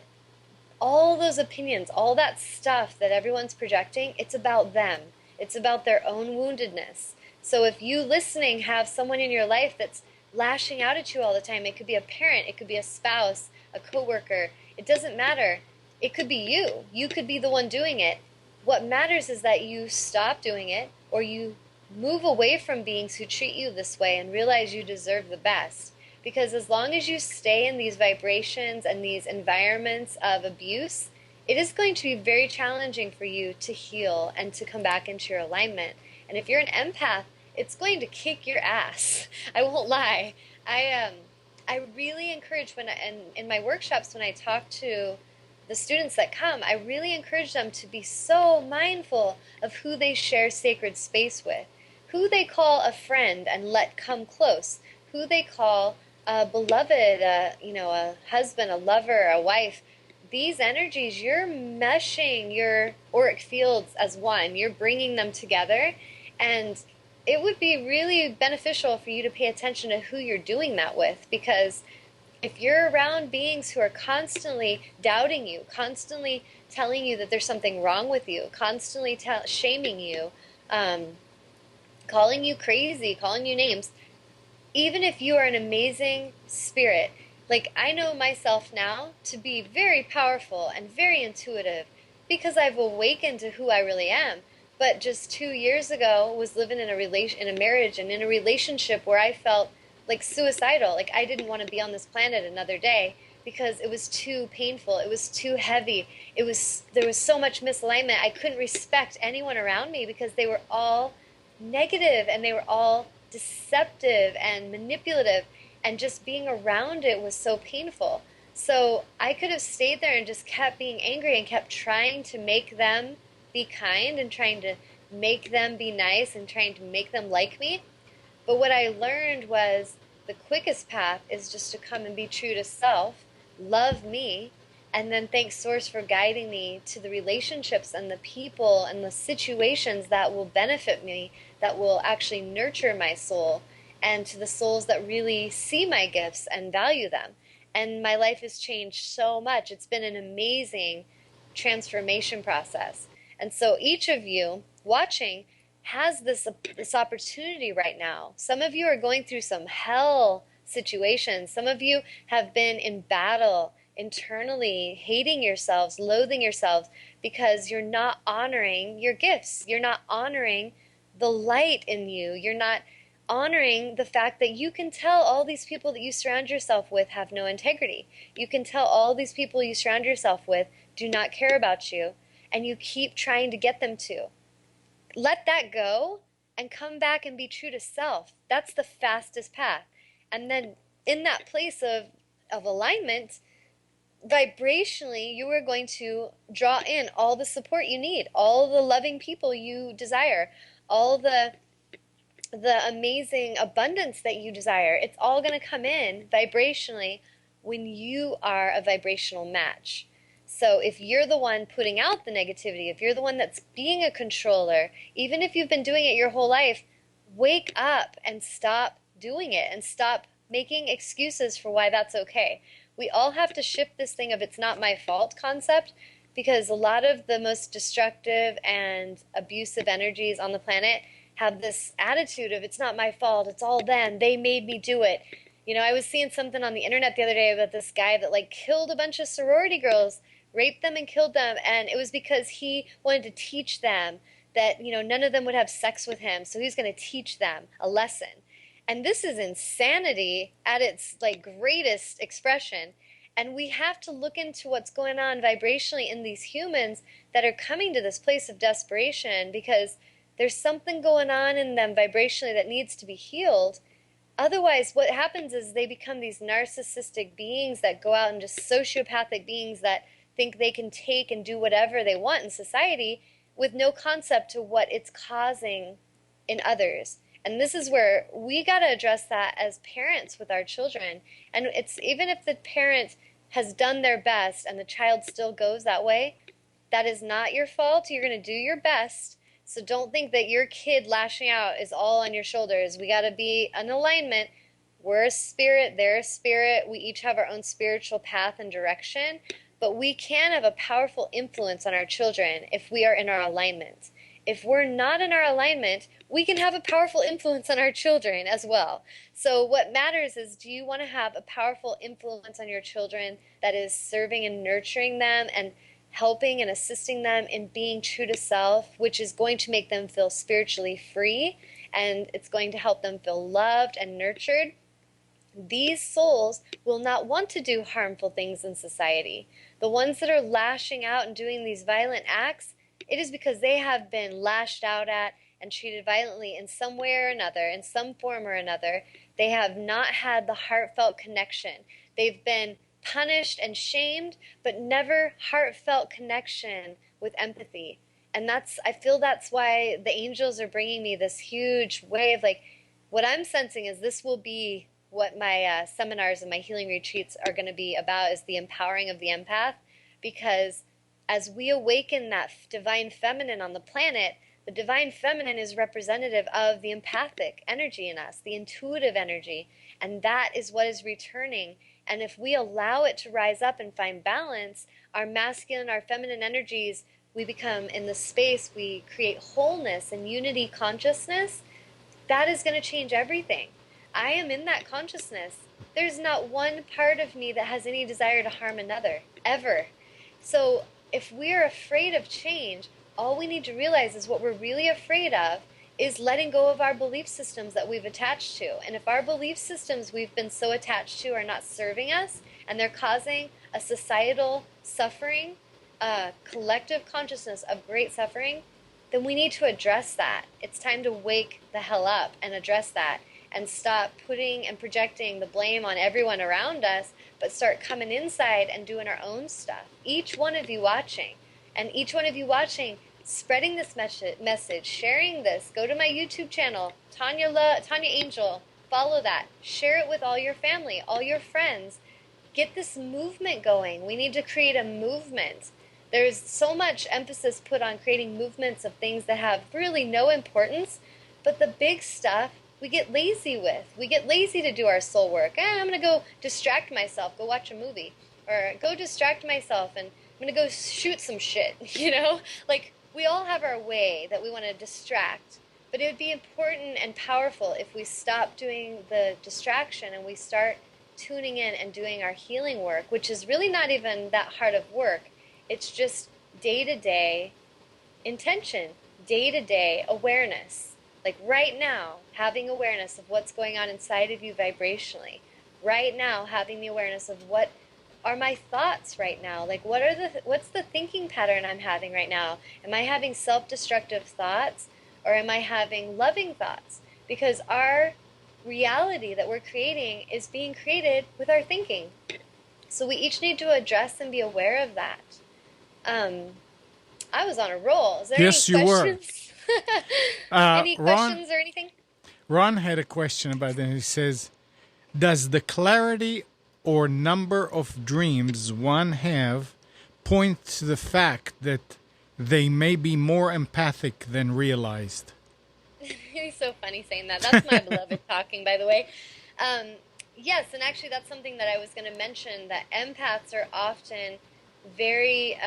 all those opinions, all that stuff that everyone's projecting, it's about them. It's about their own woundedness. So if you listening have someone in your life that's lashing out at you all the time, it could be a parent, it could be a spouse, a coworker, it doesn't matter. It could be you. You could be the one doing it. What matters is that you stop doing it, or you move away from beings who treat you this way and realize you deserve the best. Because as long as you stay in these vibrations and these environments of abuse, it is going to be very challenging for you to heal and to come back into your alignment. And if you're an empath, it's going to kick your ass. I won't lie. I really encourage in my workshops, when I talk to the students that come, I really encourage them to be so mindful of who they share sacred space with, who they call a friend and let come close, who they call a beloved, a husband, a lover, a wife. These energies, you're meshing your auric fields as one. You're bringing them together, and it would be really beneficial for you to pay attention to who you're doing that with, because if you're around beings who are constantly doubting you, constantly telling you that there's something wrong with you, constantly shaming you, calling you crazy, calling you names, even if you are an amazing spirit, like I know myself now to be very powerful and very intuitive because I've awakened to who I really am. But just 2 years ago, was living in a marriage and in a relationship where I felt like suicidal. Like I didn't want to be on this planet another day because it was too painful. It was too heavy. There was so much misalignment. I couldn't respect anyone around me because they were all negative and they were all deceptive and manipulative, and just being around it was so painful. So I could have stayed there and just kept being angry and kept trying to make them be kind and trying to make them be nice and trying to make them like me. But what I learned was the quickest path is just to come and be true to self, love me, And then thank Source for guiding me to the relationships and the people and the situations that will benefit me, that will actually nurture my soul, and to the souls that really see my gifts and value them. And my life has changed so much. It's been an amazing transformation process. And so each of you watching has this opportunity right now. Some of you are going through some hell situations. Some of you have been in battle internally, hating yourselves, loathing yourselves because you're not honoring your gifts. You're not honoring the light in you. You're not honoring the fact that you can tell all these people that you surround yourself with have no integrity. You can tell all these people you surround yourself with do not care about you, and you keep trying to get them to. Let that go and come back and be true to self. That's the fastest path. And then in that place of alignment, vibrationally, you are going to draw in all the support you need, all the loving people you desire, all the amazing abundance that you desire. It's all going to come in vibrationally when you are a vibrational match. So if you're the one putting out the negativity, if you're the one that's being a controller, even if you've been doing it your whole life, wake up and stop doing it and stop making excuses for why that's okay. We all have to shift this thing of it's not my fault concept, because a lot of the most destructive and abusive energies on the planet have this attitude of it's not my fault, it's all them, they made me do it. You know, I was seeing something on the internet the other day about this guy that like killed a bunch of sorority girls, raped them and killed them, and it was because he wanted to teach them that, you know, none of them would have sex with him, so he's going to teach them a lesson. And this is insanity at its like greatest expression. And we have to look into what's going on vibrationally in these humans that are coming to this place of desperation, because there's something going on in them vibrationally that needs to be healed. Otherwise, what happens is they become these narcissistic beings that go out and just sociopathic beings that think they can take and do whatever they want in society with no concept to what it's causing in others. And this is where we got to address that as parents with our children. And it's even if the parent has done their best and the child still goes that way, that is not your fault. You're going to do your best. So don't think that your kid lashing out is all on your shoulders. We got to be in alignment. We're a spirit, they're a spirit. We each have our own spiritual path and direction. But we can have a powerful influence on our children if we are in our alignment. If we're not in our alignment, we can have a powerful influence on our children as well. So what matters is, do you want to have a powerful influence on your children that is serving and nurturing them and helping and assisting them in being true to self, which is going to make them feel spiritually free, and it's going to help them feel loved and nurtured? These souls will not want to do harmful things in society. The ones that are lashing out and doing these violent acts, it is because they have been lashed out at and treated violently in some way or another, in some form or another. They have not had the heartfelt connection. They've been punished and shamed, but never heartfelt connection with empathy. And I feel that's why the angels are bringing me this huge wave. Like, what I'm sensing is this will be what my seminars and my healing retreats are going to be about, is the empowering of the empath. Because as we awaken that divine feminine on the planet, the divine feminine is representative of the empathic energy in us, the intuitive energy, and that is what is returning. And if we allow it to rise up and find balance, our masculine, our feminine energies, we become in the space, we create wholeness and unity consciousness. That is going to change everything. I am in that consciousness. There's not one part of me that has any desire to harm another, ever. So if we're afraid of change, all we need to realize is what we're really afraid of is letting go of our belief systems that we've attached to. And if our belief systems we've been so attached to are not serving us, and they're causing a societal suffering, a collective consciousness of great suffering, then we need to address that. It's time to wake the hell up and address that, and stop putting and projecting the blame on everyone around us, but start coming inside and doing our own stuff. Each one of you watching, spreading this message, sharing this. Go to my YouTube channel, Tawnya Angel. Follow that. Share it with all your family, all your friends. get this movement going. We need to create a movement. There's so much emphasis put on creating movements of things that have really no importance, but the big stuff we get lazy with. We get lazy to do our soul work. I'm going to go distract myself, go watch a movie, or go distract myself and I'm going to go shoot some shit, you know? Like, we all have our way that we want to distract, but it would be important and powerful if we stop doing the distraction and we start tuning in and doing our healing work, which is really not even that hard of work. It's just day-to-day intention, day-to-day awareness. Like right now, having awareness of what's going on inside of you vibrationally. Right now, having the awareness of what are my thoughts right now? Like what's the thinking pattern I'm having right now? Am I having self-destructive thoughts or am I having loving thoughts? Because our reality that we're creating is being created with our thinking. So we each need to address and be aware of that. I was on a roll. Is there Yes, any you were. questions? Any questions or anything? Ron had a question about that. He says, does the clarity or number of dreams one have point to the fact that they may be more empathic than realized? He's so funny saying that. That's my beloved talking, by the way. Yes, and actually that's something that I was going to mention, that empaths are often very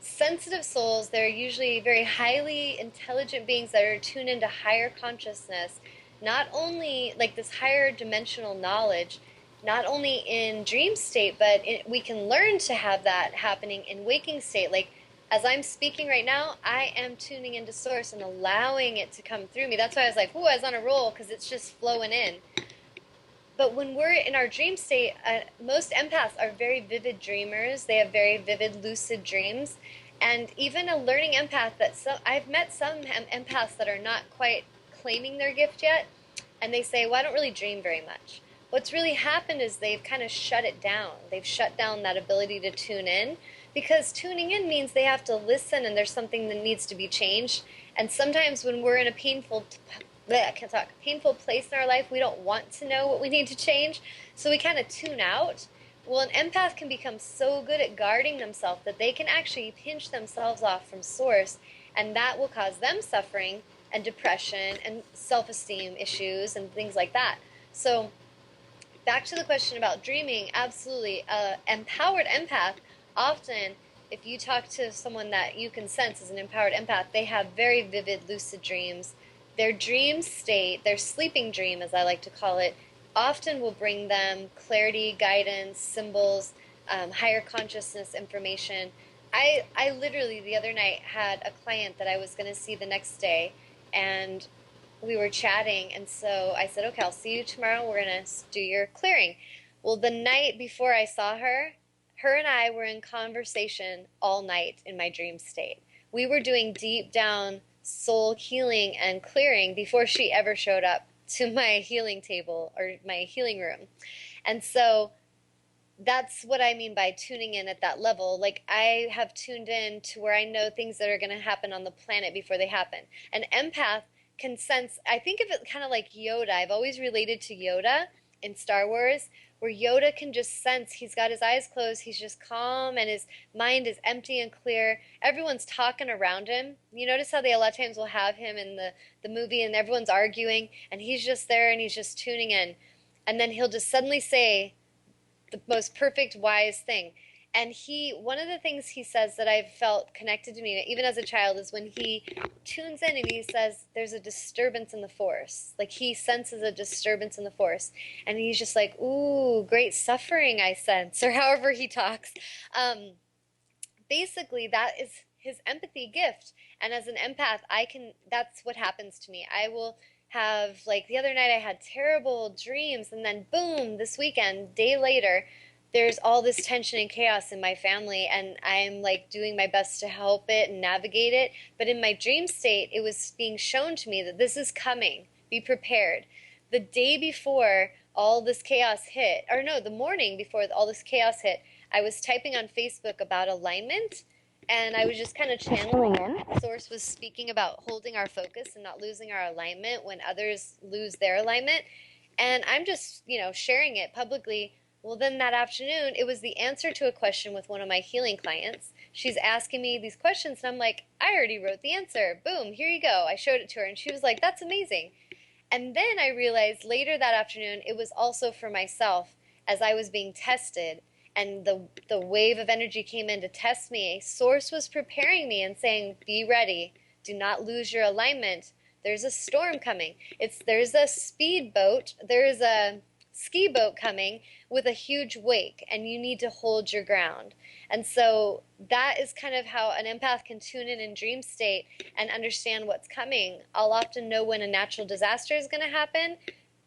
sensitive souls. They're usually very highly intelligent beings that are tuned into higher consciousness, not only like this higher dimensional knowledge, not only in dream state, but we can learn to have that happening in waking state. Like as I'm speaking right now, I am tuning into source and allowing it to come through me. That's why I was like, ooh, I was on a roll, because it's just flowing in. But when we're in our dream state, most empaths are very vivid dreamers. They have very vivid, lucid dreams. And even a learning empath, I've met some empaths that are not quite claiming their gift yet, and they say, well, I don't really dream very much. What's really happened is they've kind of shut it down. They've shut down that ability to tune in, because tuning in means they have to listen and there's something that needs to be changed. And sometimes when we're in a painful place in our life, we don't want to know what we need to change, so we kind of tune out. Well, an empath can become so good at guarding themselves that they can actually pinch themselves off from source, and that will cause them suffering and depression and self-esteem issues and things like that. So back to the question about dreaming, absolutely. Empowered empath, often, if you talk to someone that you can sense as an empowered empath, they have very vivid, lucid dreams. Their dream state, their sleeping dream, as I like to call it, often will bring them clarity, guidance, symbols, higher consciousness information. I literally, the other night, had a client that I was going to see the next day, and we were chatting, and so I said, okay, I'll see you tomorrow. We're going to do your clearing. Well, the night before I saw her and I were in conversation all night in my dream state. We were doing deep down soul healing and clearing before she ever showed up to my healing table or my healing room. And so that's what I mean by tuning in at that level. Like, I have tuned in to where I know things that are going to happen on the planet before they happen. An empath can sense, I think of it kind of like Yoda. I've always related to Yoda in Star Wars, where Yoda can just sense, he's got his eyes closed, he's just calm, and his mind is empty and clear. Everyone's talking around him. You notice how they a lot of times will have him in the movie and everyone's arguing, and he's just there and he's just tuning in. And then he'll just suddenly say the most perfect, wise thing. And one of the things he says that I've felt connected to me, even as a child, is when he tunes in and he says, there's a disturbance in the force. Like, he senses a disturbance in the force. And he's just like, ooh, great suffering I sense, or however he talks. Basically, that is his empathy gift. And as an empath, that's what happens to me. I will have, like, the other night I had terrible dreams, and then boom, this weekend, day later, there's all this tension and chaos in my family, and I'm like doing my best to help it and navigate it. But in my dream state, it was being shown to me that this is coming. Be prepared. The day before all this chaos hit, or no, the morning before all this chaos hit, I was typing on Facebook about alignment, and I was just kind of channeling in. Source was speaking about holding our focus and not losing our alignment when others lose their alignment. And I'm just, sharing it publicly. Well, then that afternoon, it was the answer to a question with one of my healing clients. She's asking me these questions, and I'm like, I already wrote the answer. Boom, here you go. I showed it to her, and she was like, that's amazing. And then I realized later that afternoon it was also for myself as I was being tested and the wave of energy came in to test me. A source was preparing me and saying, be ready. Do not lose your alignment. There's a storm coming. There's a speedboat. There's a ski boat coming with a huge wake, and you need to hold your ground. And so that is kind of how an empath can tune in dream state and understand what's coming. I'll often know when a natural disaster is going to happen.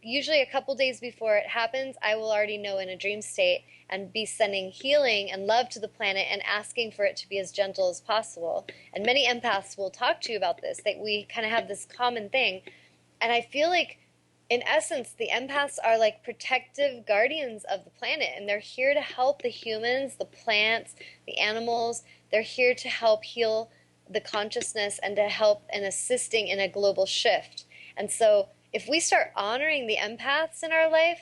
Usually a couple days before it happens, I will already know in a dream state and be sending healing and love to the planet and asking for it to be as gentle as possible. And many empaths will talk to you about this, that we kind of have this common thing. And I feel like in essence, the empaths are like protective guardians of the planet, and they're here to help the humans, the plants, the animals. They're here to help heal the consciousness and to help and assisting in a global shift. And so if we start honoring the empaths in our life,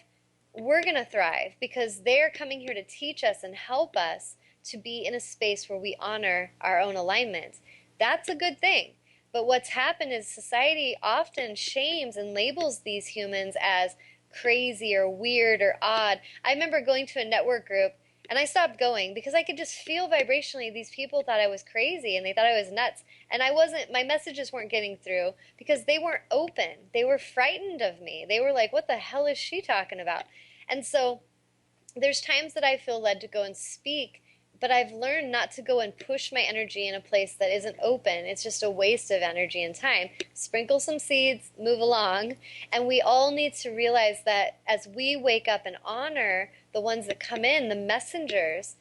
we're going to thrive because they're coming here to teach us and help us to be in a space where we honor our own alignment. That's a good thing. But what's happened is society often shames and labels these humans as crazy or weird or odd. I remember going to a network group and I stopped going because I could just feel vibrationally these people thought I was crazy and they thought I was nuts. And I wasn't, my messages weren't getting through because they weren't open. They were frightened of me. They were like, what the hell is she talking about? And so there's times that I feel led to go and speak, but I've learned not to go and push my energy in a place that isn't open. It's just a waste of energy and time. Sprinkle some seeds, move along. And we all need to realize that as we wake up and honor the ones that come in, the messengers,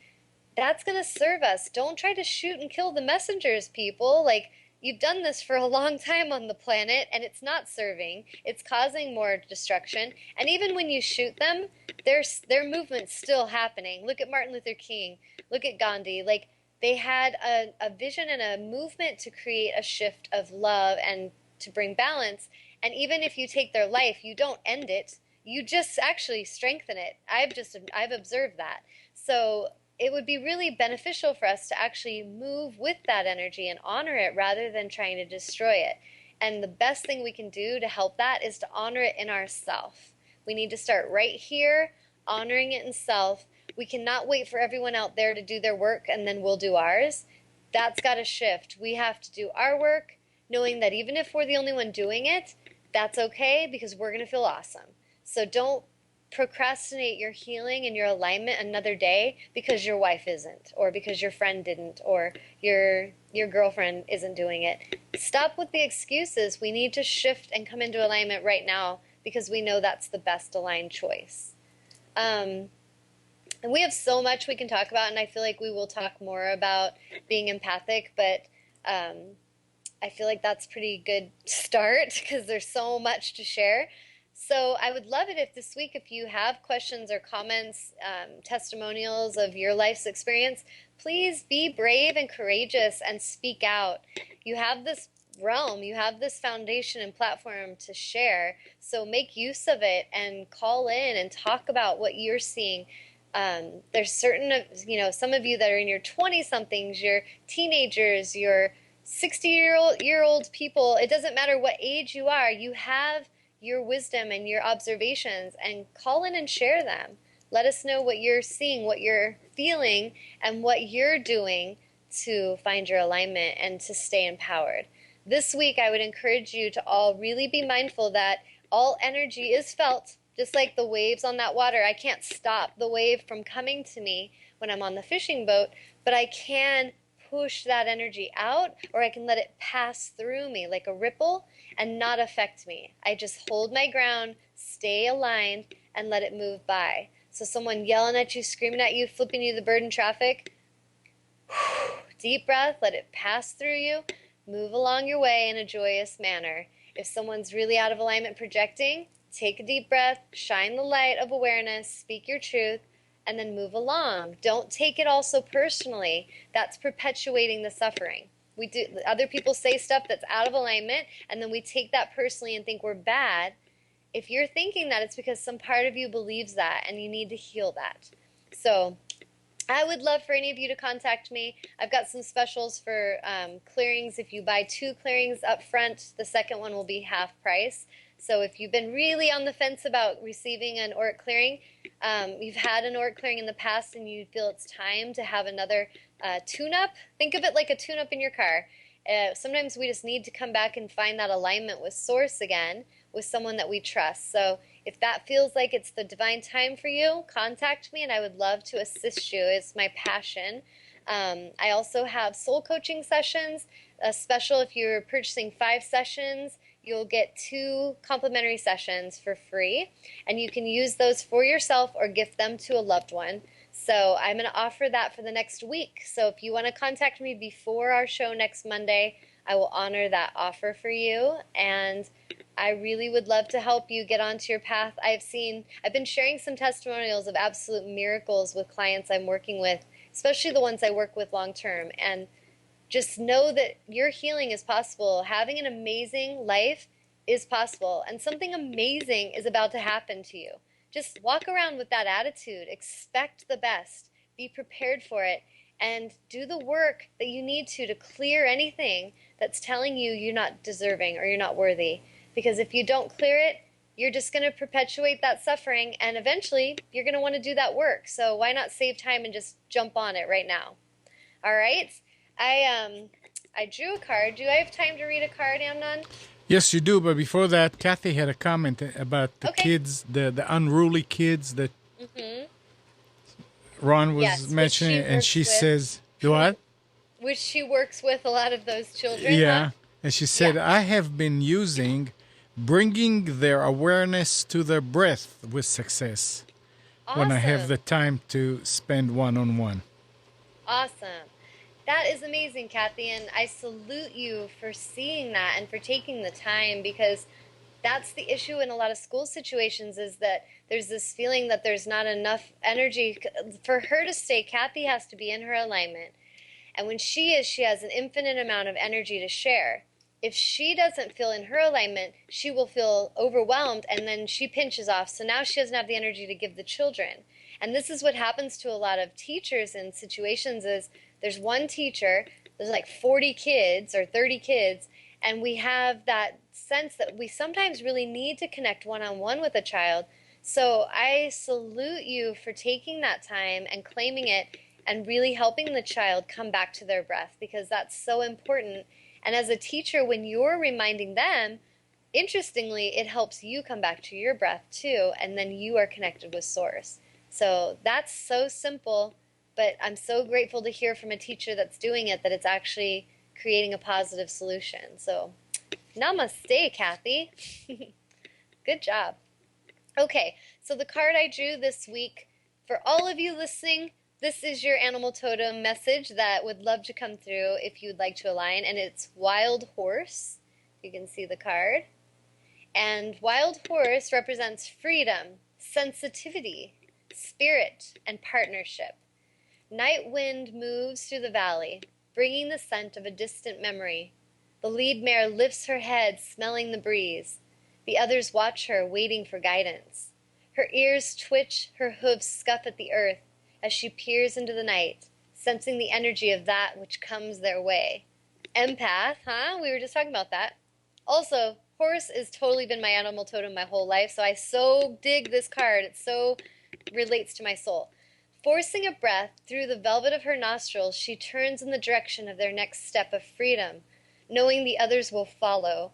that's going to serve us. Don't try to shoot and kill the messengers, people. Like, you've done this for a long time on the planet, and it's not serving. It's causing more destruction. And even when you shoot them, their movement's still happening. Look at Martin Luther King. Look at Gandhi. Like, they had a vision and a movement to create a shift of love and to bring balance. And even if you take their life, you don't end it. You just actually strengthen it. I've observed that. So it would be really beneficial for us to actually move with that energy and honor it rather than trying to destroy it. And the best thing we can do to help that is to honor it in ourself. We need to start right here, honoring it in self. We cannot wait for everyone out there to do their work and then we'll do ours. That's got to shift. We have to do our work, knowing that even if we're the only one doing it, that's okay because we're going to feel awesome. So don't procrastinate your healing and your alignment another day because your wife isn't, or because your friend didn't, or your girlfriend isn't doing it. Stop with the excuses. We need to shift and come into alignment right now because we know that's the best aligned choice. And we have so much we can talk about, and I feel like we will talk more about being empathic, but I feel like that's a pretty good start because there's so much to share. So I would love it if this week, if you have questions or comments, testimonials of your life's experience, please be brave and courageous and speak out. You have this realm, you have this foundation and platform to share, so make use of it and call in and talk about what you're seeing. There's certain, some of you that are in your 20-somethings, your teenagers, your 60-year-old people. It doesn't matter what age you are, you have your wisdom and your observations, and call in and share them. Let us know what you're seeing, what you're feeling, and what you're doing to find your alignment and to stay empowered. This week, I would encourage you to all really be mindful that all energy is felt, just like the waves on that water. I can't stop the wave from coming to me when I'm on the fishing boat, but I can push that energy out, or I can let it pass through me like a ripple and not affect me. I just hold my ground, stay aligned, and let it move by. So someone yelling at you, screaming at you, flipping you the bird in traffic, deep breath, let it pass through you, move along your way in a joyous manner. If someone's really out of alignment projecting, take a deep breath, shine the light of awareness, speak your truth, and then move along. Don't take it all so personally. That's perpetuating the suffering. Other people say stuff that's out of alignment, and then we take that personally and think we're bad. If you're thinking that, it's because some part of you believes that and you need to heal that. So I would love for any of you to contact me. I've got some specials for clearings. If you buy 2 clearings up front, the second one will be half price. So if you've been really on the fence about receiving an auric clearing, you've had an auric clearing in the past and you feel it's time to have another tune-up, think of it like a tune-up in your car. Sometimes we just need to come back and find that alignment with Source again, with someone that we trust. So if that feels like it's the divine time for you, contact me and I would love to assist you. It's my passion. I also have soul coaching sessions, a special if you're purchasing 5 sessions. You'll get 2 complimentary sessions for free, and you can use those for yourself or gift them to a loved one. So I'm going to offer that for the next week. So if you want to contact me before our show next Monday, I will honor that offer for you. And I really would love to help you get onto your path. I've been sharing some testimonials of absolute miracles with clients I'm working with, especially the ones I work with long term. And just know that your healing is possible. Having an amazing life is possible. And something amazing is about to happen to you. Just walk around with that attitude. Expect the best. Be prepared for it. And do the work that you need to clear anything that's telling you you're not deserving or you're not worthy. Because if you don't clear it, you're just going to perpetuate that suffering. And eventually, you're going to want to do that work. So why not save time and just jump on it right now? All right? I drew a card. Do I have time to read a card, Amnon? Yes, you do. But before that, Kathy had a comment about the Okay. kids, the unruly kids that Ron was Yes, which mentioning, she and works she with. says, "Do what?" Which she works with a lot of those children. Yeah, Huh? and she said, Yeah. "I have been using bringing their awareness to their breath with success when I have the Awesome. time to spend one-on-one." Awesome. That is amazing, Kathy, and I salute you for seeing that and for taking the time, because that's the issue in a lot of school situations, is that there's this feeling that there's not enough energy. For her to stay, Kathy has to be in her alignment. And when she has an infinite amount of energy to share. If she doesn't feel in her alignment, she will feel overwhelmed and then she pinches off. So now she doesn't have the energy to give the children. And this is what happens to a lot of teachers in situations is there's one teacher, there's like 40 kids or 30 kids, and we have that sense that we sometimes really need to connect one-on-one with a child. So I salute you for taking that time and claiming it and really helping the child come back to their breath, because that's so important. And as a teacher, when you're reminding them, interestingly, it helps you come back to your breath too, and then you are connected with Source. So that's so simple, but I'm so grateful to hear from a teacher that's doing it, that it's actually creating a positive solution. So namaste, Kathy. Good job. Okay, so the card I drew this week, for all of you listening, this is your animal totem message that would love to come through if you'd like to align, and it's Wild Horse. You can see the card. And Wild Horse represents freedom, sensitivity, spirit, and partnership. Night wind moves through the valley, bringing the scent of a distant memory. The lead mare lifts her head, smelling the breeze. The others watch her, waiting for guidance. Her ears twitch, her hooves scuff at the earth as she peers into the night, sensing the energy of that which comes their way. Empath, huh? We were just talking about that. Also, horse has totally been my animal totem my whole life, so I so dig this card. It so relates to my soul. Forcing a breath through the velvet of her nostrils, she turns in the direction of their next step of freedom, knowing the others will follow.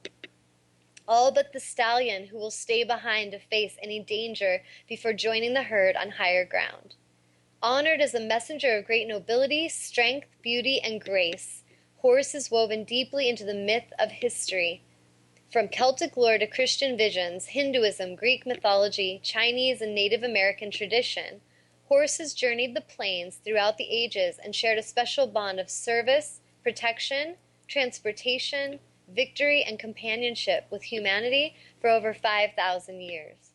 All but the stallion, who will stay behind to face any danger before joining the herd on higher ground. Honored as a messenger of great nobility, strength, beauty, and grace, Horse is woven deeply into the myth of history. From Celtic lore to Christian visions, Hinduism, Greek mythology, Chinese and Native American tradition, Horse has journeyed the plains throughout the ages and shared a special bond of service, protection, transportation, victory, and companionship with humanity for over 5,000 years.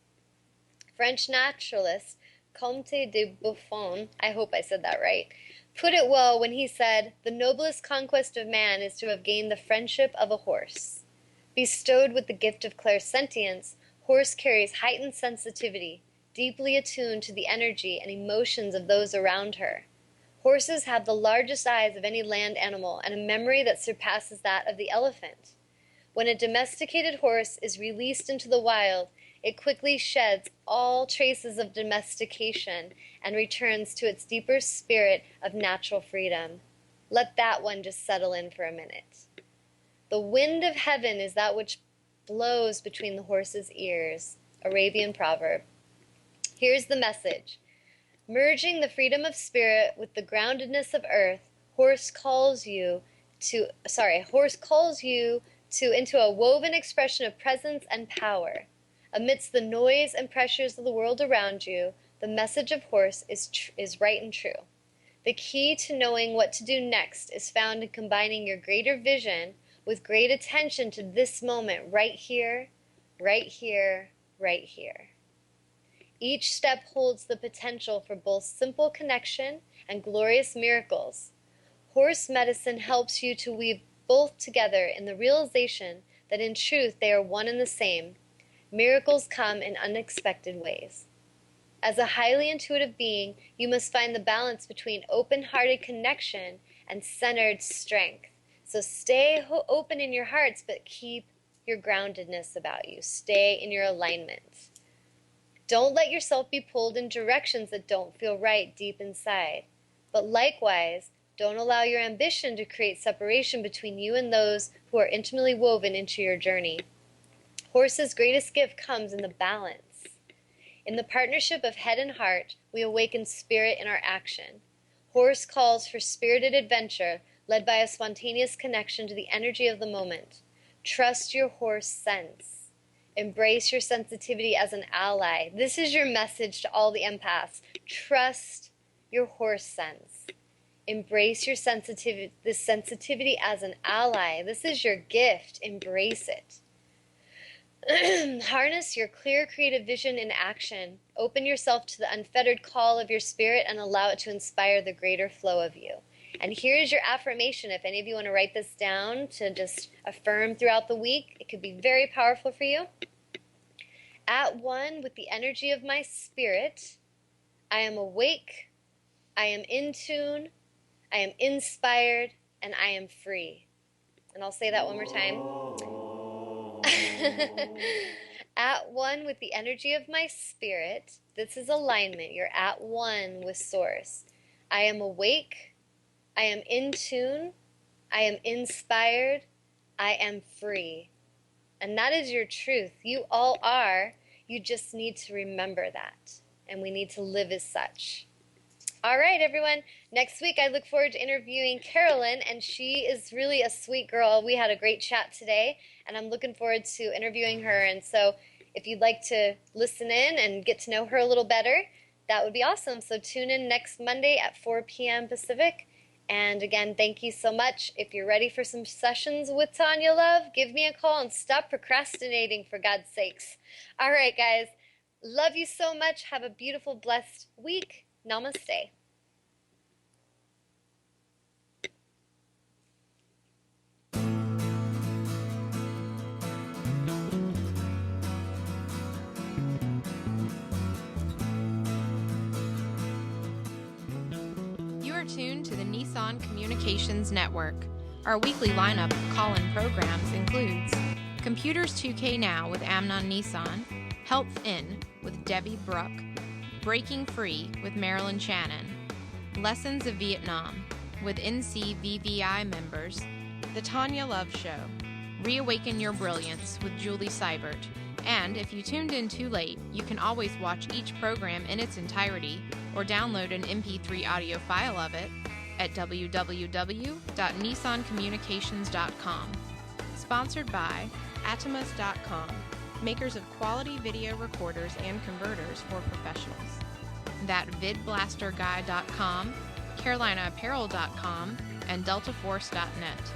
French naturalist Comte de Buffon, I hope I said that right, put it well when he said, "The noblest conquest of man is to have gained the friendship of a horse." Bestowed with the gift of clairsentience, Horse carries heightened sensitivity, deeply attuned to the energy and emotions of those around her. Horses have the largest eyes of any land animal and a memory that surpasses that of the elephant. When a domesticated horse is released into the wild, it quickly sheds all traces of domestication and returns to its deeper spirit of natural freedom. Let that one just settle in for a minute. The wind of heaven is that which blows between the horse's ears. Arabian proverb. Here's the message. Merging the freedom of spirit with the groundedness of earth, horse calls you into a woven expression of presence and power. Amidst the noise and pressures of the world around you, the message of horse is right and true. The key to knowing what to do next is found in combining your greater vision with great attention to this moment right here, right here, right here. Each step holds the potential for both simple connection and glorious miracles. Horse medicine helps you to weave both together in the realization that in truth they are one and the same. Miracles come in unexpected ways. As a highly intuitive being, you must find the balance between open-hearted connection and centered strength. So stay open in your hearts, but keep your groundedness about you. Stay in your alignment. Don't let yourself be pulled in directions that don't feel right deep inside. But likewise, don't allow your ambition to create separation between you and those who are intimately woven into your journey. Horse's greatest gift comes in the balance. In the partnership of head and heart, we awaken spirit in our action. Horse calls for spirited adventure, led by a spontaneous connection to the energy of the moment. Trust your horse sense. Embrace your sensitivity as an ally. This is your message to all the empaths. Trust your horse sense. Embrace your sensitivity as an ally. This is your gift. Embrace it. Harness your clear creative vision in action. Open yourself to the unfettered call of your spirit and allow it to inspire the greater flow of you. And here is your affirmation. If any of you want to write this down to just affirm throughout the week, it could be very powerful for you. At one with the energy of my spirit, I am awake, I am in tune, I am inspired, and I am free. And I'll say that one more time. At one with the energy of my spirit, this is alignment. You're at one with Source. I am awake, I am in tune, I am inspired, I am free. And that is your truth. You all are. You just need to remember that. And we need to live as such. All right, everyone. Next week, I look forward to interviewing Carolyn, and she is really a sweet girl. We had a great chat today, and I'm looking forward to interviewing her. And so if you'd like to listen in and get to know her a little better, that would be awesome. So tune in next Monday at 4 p.m. Pacific. And again, thank you so much. If you're ready for some sessions with Tawnya Love, give me a call and stop procrastinating, for God's sakes. All right, guys. Love you so much. Have a beautiful, blessed week. Namaste. You are tuned to the Nissan Communications Network. Our weekly lineup of call-in programs includes Computers 2K Now with Amnon Nissan, Health In with Debbie Bruck, Breaking Free with Marilyn Shannon, Lessons of Vietnam with NCVVI members, The Tawnya Love Show, Reawaken Your Brilliance with Julie Seibert, and if you tuned in too late, you can always watch each program in its entirety or download an MP3 audio file of it at www.nissancommunications.com. Sponsored by Atomus.com, makers of quality video recorders and converters for professionals. ThatVidBlasterGuy.com, CarolinaApparel.com, and DeltaForce.net.